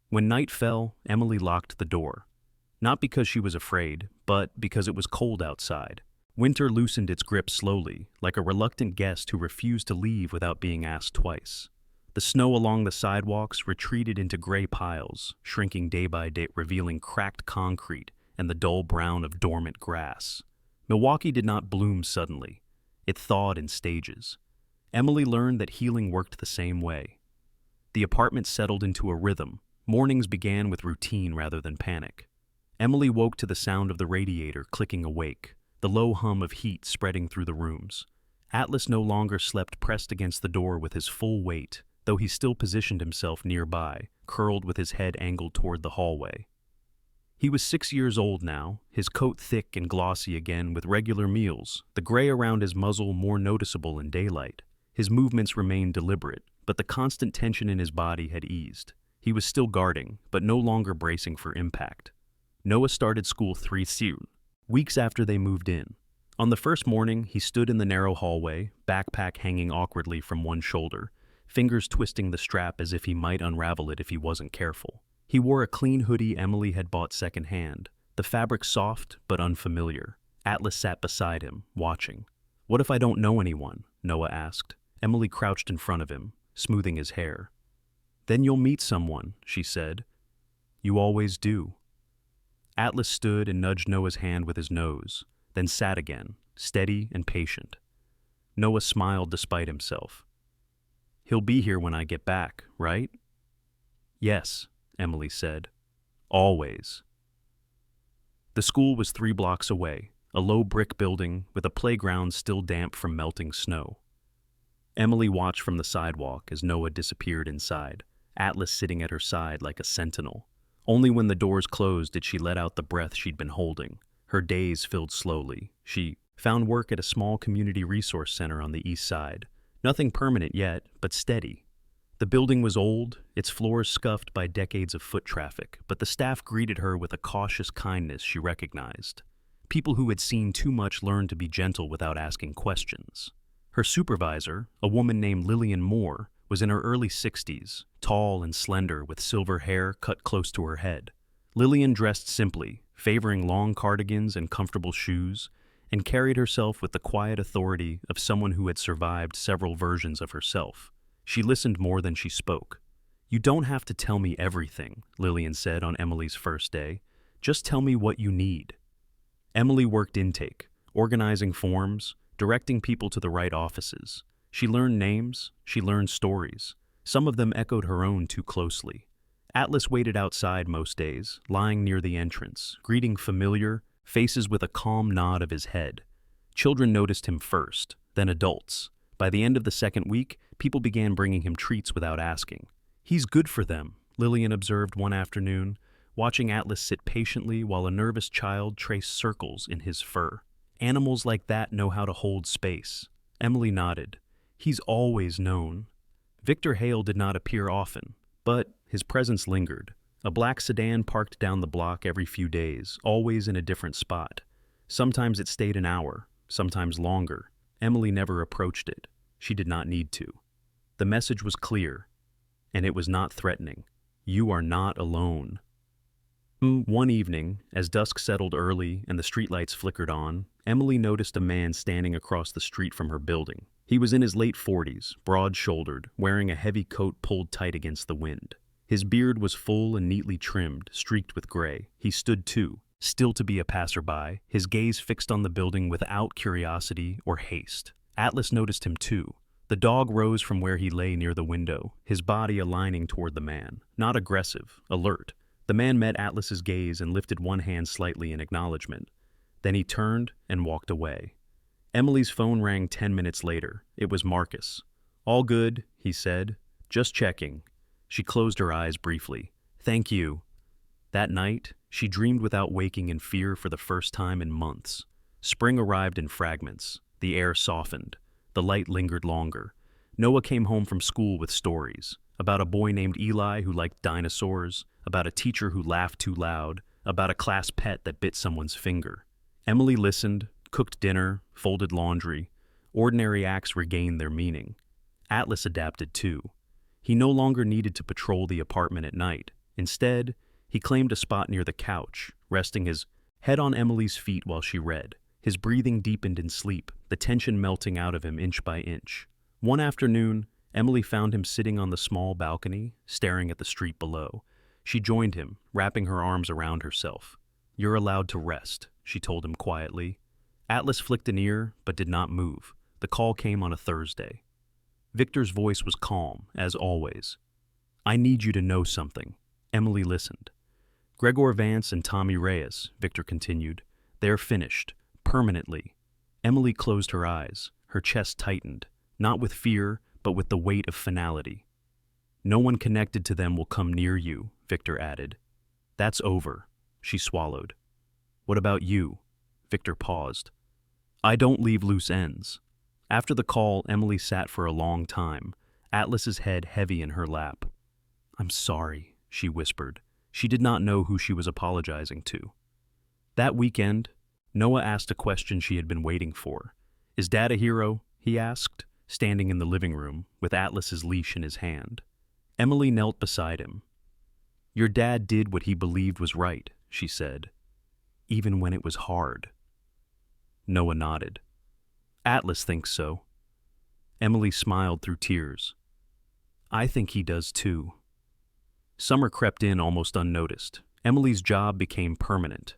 Speaker 1: When night fell, Emily locked the door. Not because she was afraid, but because it was cold outside. Winter loosened its grip slowly, like a reluctant guest who refused to leave without being asked twice. The snow along the sidewalks retreated into gray piles, shrinking day by day, revealing cracked concrete and the dull brown of dormant grass. Milwaukee did not bloom suddenly. It thawed in stages. Emily learned that healing worked the same way. The apartment settled into a rhythm. Mornings began with routine rather than panic. Emily woke to the sound of the radiator clicking awake, the low hum of heat spreading through the rooms. Atlas no longer slept pressed against the door with his full weight, though he still positioned himself nearby, curled with his head angled toward the hallway. He was 6 years old now, his coat thick and glossy again with regular meals, the gray around his muzzle more noticeable in daylight. His movements remained deliberate, but the constant tension in his body had eased. He was still guarding, but no longer bracing for impact. Noah started school 3 soon, weeks after they moved in. On the first morning, he stood in the narrow hallway, backpack hanging awkwardly from one shoulder, fingers twisting the strap as if he might unravel it if he wasn't careful. He wore a clean hoodie Emily had bought secondhand, the fabric soft but unfamiliar. Atlas sat beside him, watching. "What if I don't know anyone?" Noah asked. Emily crouched in front of him, smoothing his hair. "Then you'll meet someone," she said. "You always do." Atlas stood and nudged Noah's hand with his nose, then sat again, steady and patient. Noah smiled despite himself. "He'll be here when I get back, right?" "Yes," Emily said. "Always." The school was 3 blocks away, a low brick building with a playground still damp from melting snow. Emily watched from the sidewalk as Noah disappeared inside, Atlas sitting at her side like a sentinel. Only when the doors closed did she let out the breath she'd been holding. Her days filled slowly. She found work at a small community resource center on the east side. Nothing permanent yet, but steady. The building was old, its floors scuffed by decades of foot traffic, but the staff greeted her with a cautious kindness she recognized. People who had seen too much learned to be gentle without asking questions. Her supervisor, a woman named Lillian Moore, was in her early 60s, tall and slender with silver hair cut close to her head. Lillian dressed simply, favoring long cardigans and comfortable shoes, and carried herself with the quiet authority of someone who had survived several versions of herself. She listened more than she spoke. "You don't have to tell me everything," Lillian said on Emily's first day. "Just tell me what you need." Emily worked intake, organizing forms, directing people to the right offices. She learned names, she learned stories. Some of them echoed her own too closely. Atlas waited outside most days, lying near the entrance, greeting familiar faces with a calm nod of his head. Children noticed him first, then adults. By the end of the second week, people began bringing him treats without asking. "He's good for them," Lillian observed one afternoon, watching Atlas sit patiently while a nervous child traced circles in his fur. "Animals like that know how to hold space." Emily nodded. "He's always known." Victor Hale did not appear often, but his presence lingered. A black sedan parked down the block every few days, always in a different spot. Sometimes it stayed an hour, sometimes longer. Emily never approached it. She did not need to. The message was clear, and it was not threatening. You are not alone. One evening, as dusk settled early and the streetlights flickered on, Emily noticed a man standing across the street from her building. He was in his late 40s, broad-shouldered, wearing a heavy coat pulled tight against the wind. His beard was full and neatly trimmed, streaked with gray. He stood too, still to be a passerby, his gaze fixed on the building without curiosity or haste. Atlas noticed him too. The dog rose from where he lay near the window, his body aligning toward the man, not aggressive, alert. The man met Atlas's gaze and lifted one hand slightly in acknowledgement. Then he turned and walked away. Emily's phone rang 10 minutes later. It was Marcus. "All good," he said. "Just checking." She closed her eyes briefly. "Thank you." That night, she dreamed without waking in fear for the first time in months. Spring arrived in fragments. The air softened. The light lingered longer. Noah came home from school with stories about a boy named Eli who liked dinosaurs, about a teacher who laughed too loud, about a class pet that bit someone's finger. Emily listened, cooked dinner, folded laundry. Ordinary acts regained their meaning. Atlas adapted too. He no longer needed to patrol the apartment at night. Instead, he claimed a spot near the couch, resting his head on Emily's feet while she read. His breathing deepened in sleep, the tension melting out of him inch by inch. One afternoon, Emily found him sitting on the small balcony, staring at the street below. She joined him, wrapping her arms around herself. "You're allowed to rest," she told him quietly. Atlas flicked an ear, but did not move. The call came on a Thursday. Victor's voice was calm, as always. "I need you to know something." Emily listened. "Gregor Vance and Tommy Reyes," Victor continued. "They're finished. Permanently." Emily closed her eyes. Her chest tightened, not with fear, but with the weight of finality. "No one connected to them will come near you," Victor added. "That's over." She swallowed. "What about you?" Victor paused. "I don't leave loose ends." After the call, Emily sat for a long time, Atlas's head heavy in her lap. "I'm sorry," she whispered. She did not know who she was apologizing to. That weekend, Noah asked a question she had been waiting for. "Is Dad a hero?" he asked, standing in the living room with Atlas's leash in his hand. Emily knelt beside him. "Your dad did what he believed was right," she said, "even when it was hard." Noah nodded. "Atlas thinks so." Emily smiled through tears. "I think he does too." Summer crept in almost unnoticed. Emily's job became permanent.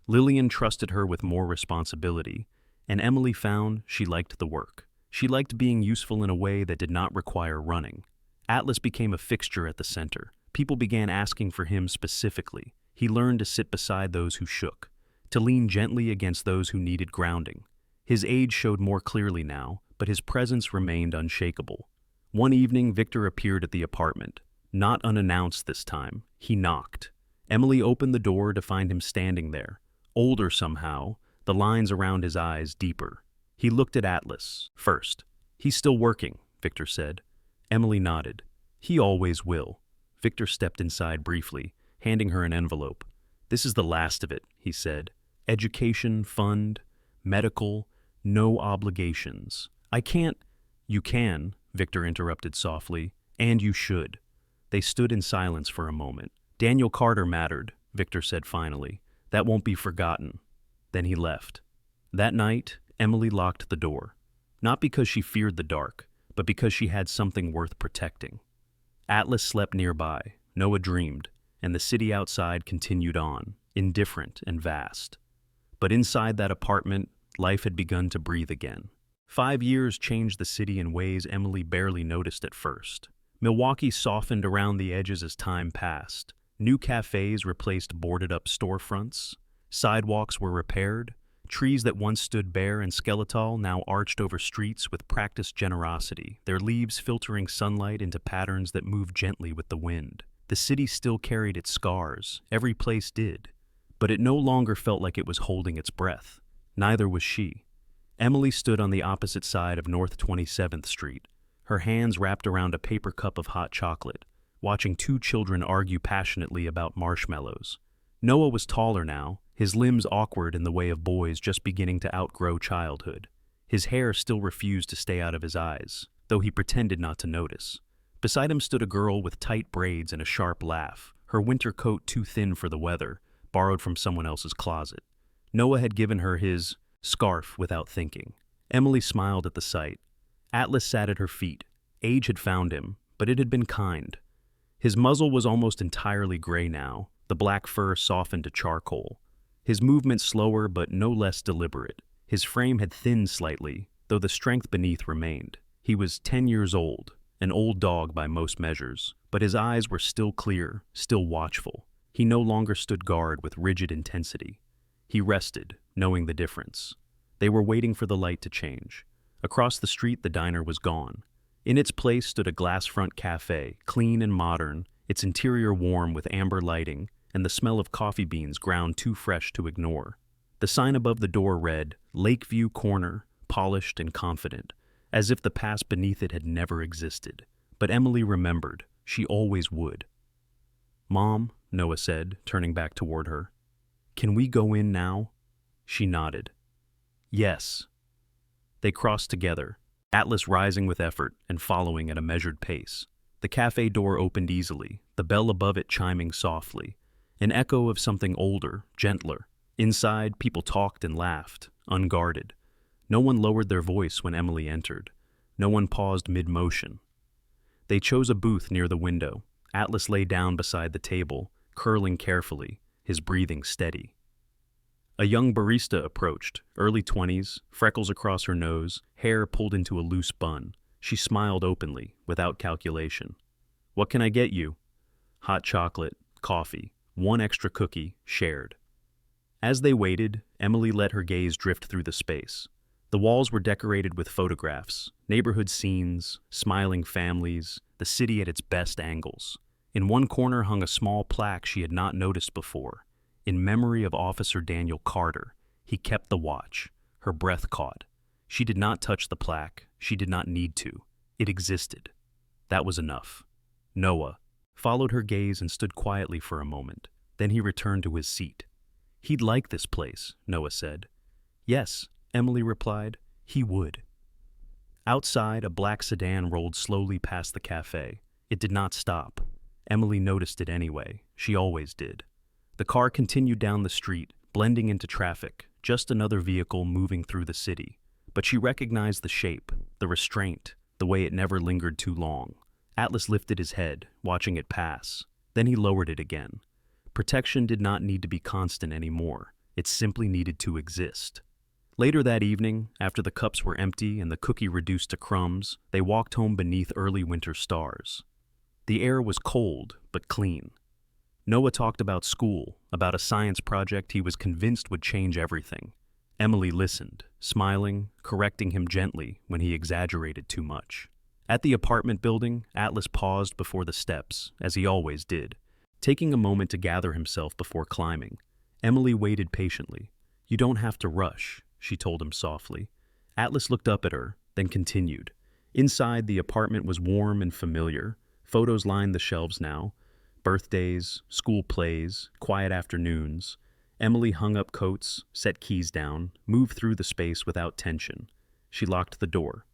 Speaker 1: Lillian trusted her with more responsibility, and Emily found she liked the work. She liked being useful in a way that did not require running. Atlas became a fixture at the center. People began asking for him specifically. He learned to sit beside those who shook, to lean gently against those who needed grounding. His age showed more clearly now, but his presence remained unshakable. One evening, Victor appeared at the apartment. Not unannounced this time, he knocked. Emily opened the door to find him standing there, older somehow, the lines around his eyes deeper. He looked at Atlas first. "He's still working," Victor said. Emily nodded. "He always will." Victor stepped inside briefly, handing her an envelope. "This is the last of it," he said. "Education, fund, medical, no obligations." "I can't—" "You can," Victor interrupted softly, "and you should." They stood in silence for a moment. "Daniel Carter mattered," Victor said finally. "That won't be forgotten." Then he left. That night, Emily locked the door. Not because she feared the dark, but because she had something worth protecting. Atlas slept nearby, Noah dreamed, and the city outside continued on, indifferent and vast. But inside that apartment, life had begun to breathe again. 5 years changed the city in ways Emily barely noticed at first. Milwaukee softened around the edges as time passed. New cafes replaced boarded-up storefronts. Sidewalks were repaired. Trees that once stood bare and skeletal now arched over streets with practiced generosity, their leaves filtering sunlight into patterns that moved gently with the wind. The city still carried its scars, every place did, but it no longer felt like it was holding its breath. Neither was she. Emily stood on the opposite side of North 27th Street, her hands wrapped around a paper cup of hot chocolate, watching 2 children argue passionately about marshmallows. Noah was taller now, his limbs awkward in the way of boys just beginning to outgrow childhood. His hair still refused to stay out of his eyes, though he pretended not to notice. Beside him stood a girl with tight braids and a sharp laugh, her winter coat too thin for the weather, borrowed from someone else's closet. Noah had given her his scarf without thinking. Emily smiled at the sight. Atlas sat at her feet. Age had found him, but it had been kind. His muzzle was almost entirely gray now, the black fur softened to charcoal. His movement slower but no less deliberate. His frame had thinned slightly, though the strength beneath remained. He was 10 years old, an old dog by most measures, but his eyes were still clear, still watchful. He no longer stood guard with rigid intensity. He rested, knowing the difference. They were waiting for the light to change. Across the street, the diner was gone. In its place stood a glass-front cafe, clean and modern, its interior warm with amber lighting, and the smell of coffee beans ground too fresh to ignore. The sign above the door read, "Lakeview Corner," polished and confident, as if the past beneath it had never existed. But Emily remembered. She always would. "Mom," Noah said, turning back toward her. "Can we go in now?" She nodded. "Yes." They crossed together, Atlas rising with effort and following at a measured pace. The cafe door opened easily, the bell above it chiming softly, an echo of something older, gentler. Inside, people talked and laughed, unguarded. No one lowered their voice when Emily entered. No one paused mid-motion. They chose a booth near the window. Atlas lay down beside the table, curling carefully, his breathing steady. A young barista approached, early 20s, freckles across her nose, hair pulled into a loose bun. She smiled openly, without calculation. "What can I get you?" "Hot chocolate, coffee, one extra cookie, shared." As they waited, Emily let her gaze drift through the space. The walls were decorated with photographs, neighborhood scenes, smiling families, the city at its best angles. In one corner hung a small plaque she had not noticed before. In memory of Officer Daniel Carter, he kept the watch. Her breath caught. She did not touch the plaque. She did not need to. It existed. That was enough. Noah followed her gaze and stood quietly for a moment. Then he returned to his seat. "He'd like this place," Noah said. "Yes," Emily replied, "he would." Outside, a black sedan rolled slowly past the cafe. It did not stop. Emily noticed it anyway. She always did. The car continued down the street, blending into traffic, just another vehicle moving through the city. But she recognized the shape, the restraint, the way it never lingered too long. Atlas lifted his head, watching it pass. Then he lowered it again. Protection did not need to be constant anymore. It simply needed to exist. Later that evening, after the cups were empty and the cookie reduced to crumbs, they walked home beneath early winter stars. The air was cold, but clean. Noah talked about school, about a science project he was convinced would change everything. Emily listened, smiling, correcting him gently when he exaggerated too much. At the apartment building, Atlas paused before the steps, as he always did, taking a moment to gather himself before climbing. Emily waited patiently. "You don't have to rush," she told him softly. Atlas looked up at her, then continued. Inside, the apartment was warm and familiar. Photos lined the shelves now. Birthdays, school plays, quiet afternoons. Emily hung up coats, set keys down, moved through the space without tension. She locked the door.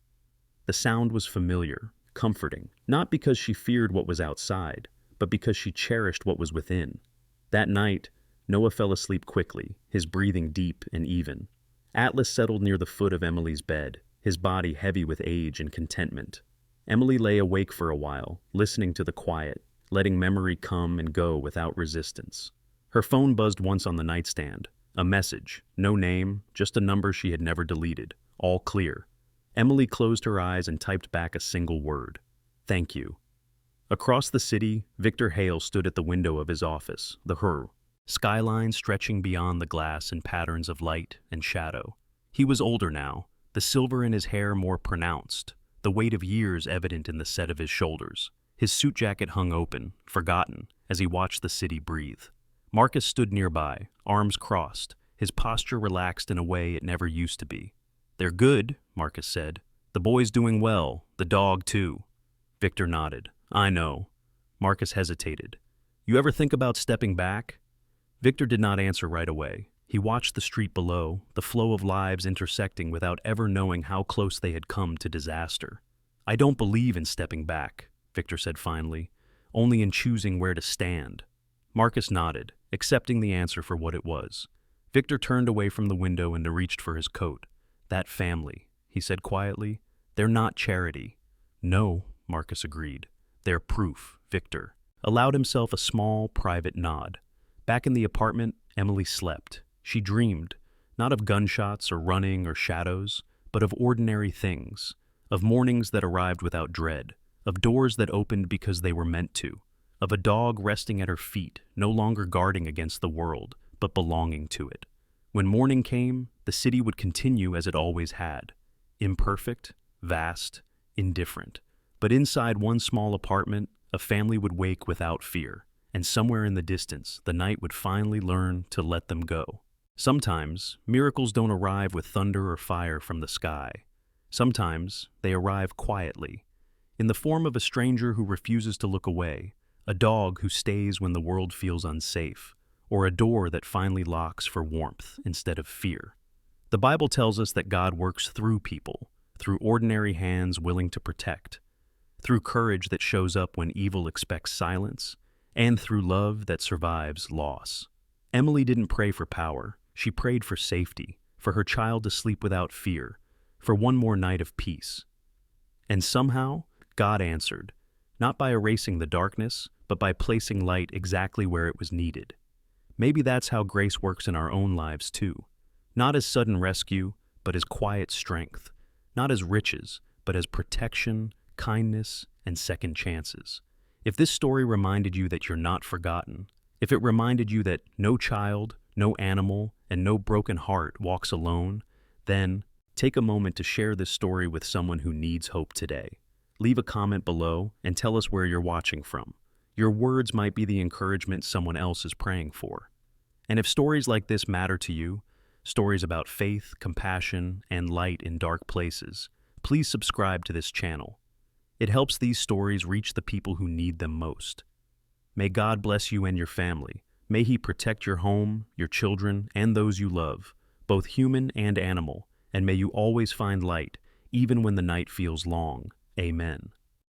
Speaker 1: The sound was familiar, comforting, not because she feared what was outside, but because she cherished what was within. That night, Noah fell asleep quickly, his breathing deep and even. Atlas settled near the foot of Emily's bed, his body heavy with age and contentment. Emily lay awake for a while, listening to the quiet, letting memory come and go without resistance. Her phone buzzed once on the nightstand. A message, no name, just a number she had never deleted, all clear. Emily closed her eyes and typed back a single word. "Thank you." Across the city, Victor Hale stood at the window of his office, the Her, skyline stretching beyond the glass in patterns of light and shadow. He was older now, the silver in his hair more pronounced, the weight of years evident in the set of his shoulders. His suit jacket hung open, forgotten, as he watched the city breathe. Marcus stood nearby, arms crossed, his posture relaxed in a way it never used to be. "They're good," Marcus said. "The boy's doing well, the dog too." Victor nodded. "I know." Marcus hesitated. "You ever think about stepping back?" Victor did not answer right away. He watched the street below, the flow of lives intersecting without ever knowing how close they had come to disaster. "I don't believe in stepping back," Victor said finally, "only in choosing where to stand." Marcus nodded, accepting the answer for what it was. Victor turned away from the window and reached for his coat. "That family," he said quietly, "they're not charity." "No," Marcus agreed. "They're proof." Victor allowed himself a small, private nod. Back in the apartment, Emily slept. She dreamed, not of gunshots or running or shadows, but of ordinary things, of mornings that arrived without dread, of doors that opened because they were meant to, of a dog resting at her feet, no longer guarding against the world, but belonging to it. When morning came, the city would continue as it always had, imperfect, vast, indifferent. But inside one small apartment, a family would wake without fear, and somewhere in the distance, the night would finally learn to let them go. Sometimes, miracles don't arrive with thunder or fire from the sky. Sometimes, they arrive quietly, in the form of a stranger who refuses to look away, a dog who stays when the world feels unsafe, or a door that finally locks for warmth instead of fear. The Bible tells us that God works through people, through ordinary hands willing to protect, through courage that shows up when evil expects silence, and through love that survives loss. Emily didn't pray for power. She prayed for safety, for her child to sleep without fear, for one more night of peace. And somehow, God answered. not by erasing the darkness, but by placing light exactly where it was needed. Maybe that's how grace works in our own lives too. Not as sudden rescue, but as quiet strength. Not as riches, but as protection, kindness, and second chances. If this story reminded you that you're not forgotten, if it reminded you that no child, no animal, and no broken heart walks alone, then take a moment to share this story with someone who needs hope today. Leave a comment below and tell us where you're watching from. Your words might be the encouragement someone else is praying for. And if stories like this matter to you, stories about faith, compassion, and light in dark places, please subscribe to this channel. It helps these stories reach the people who need them most. May God bless you and your family. May He protect your home, your children, and those you love, both human and animal, and may you always find light, even when the night feels long. Amen.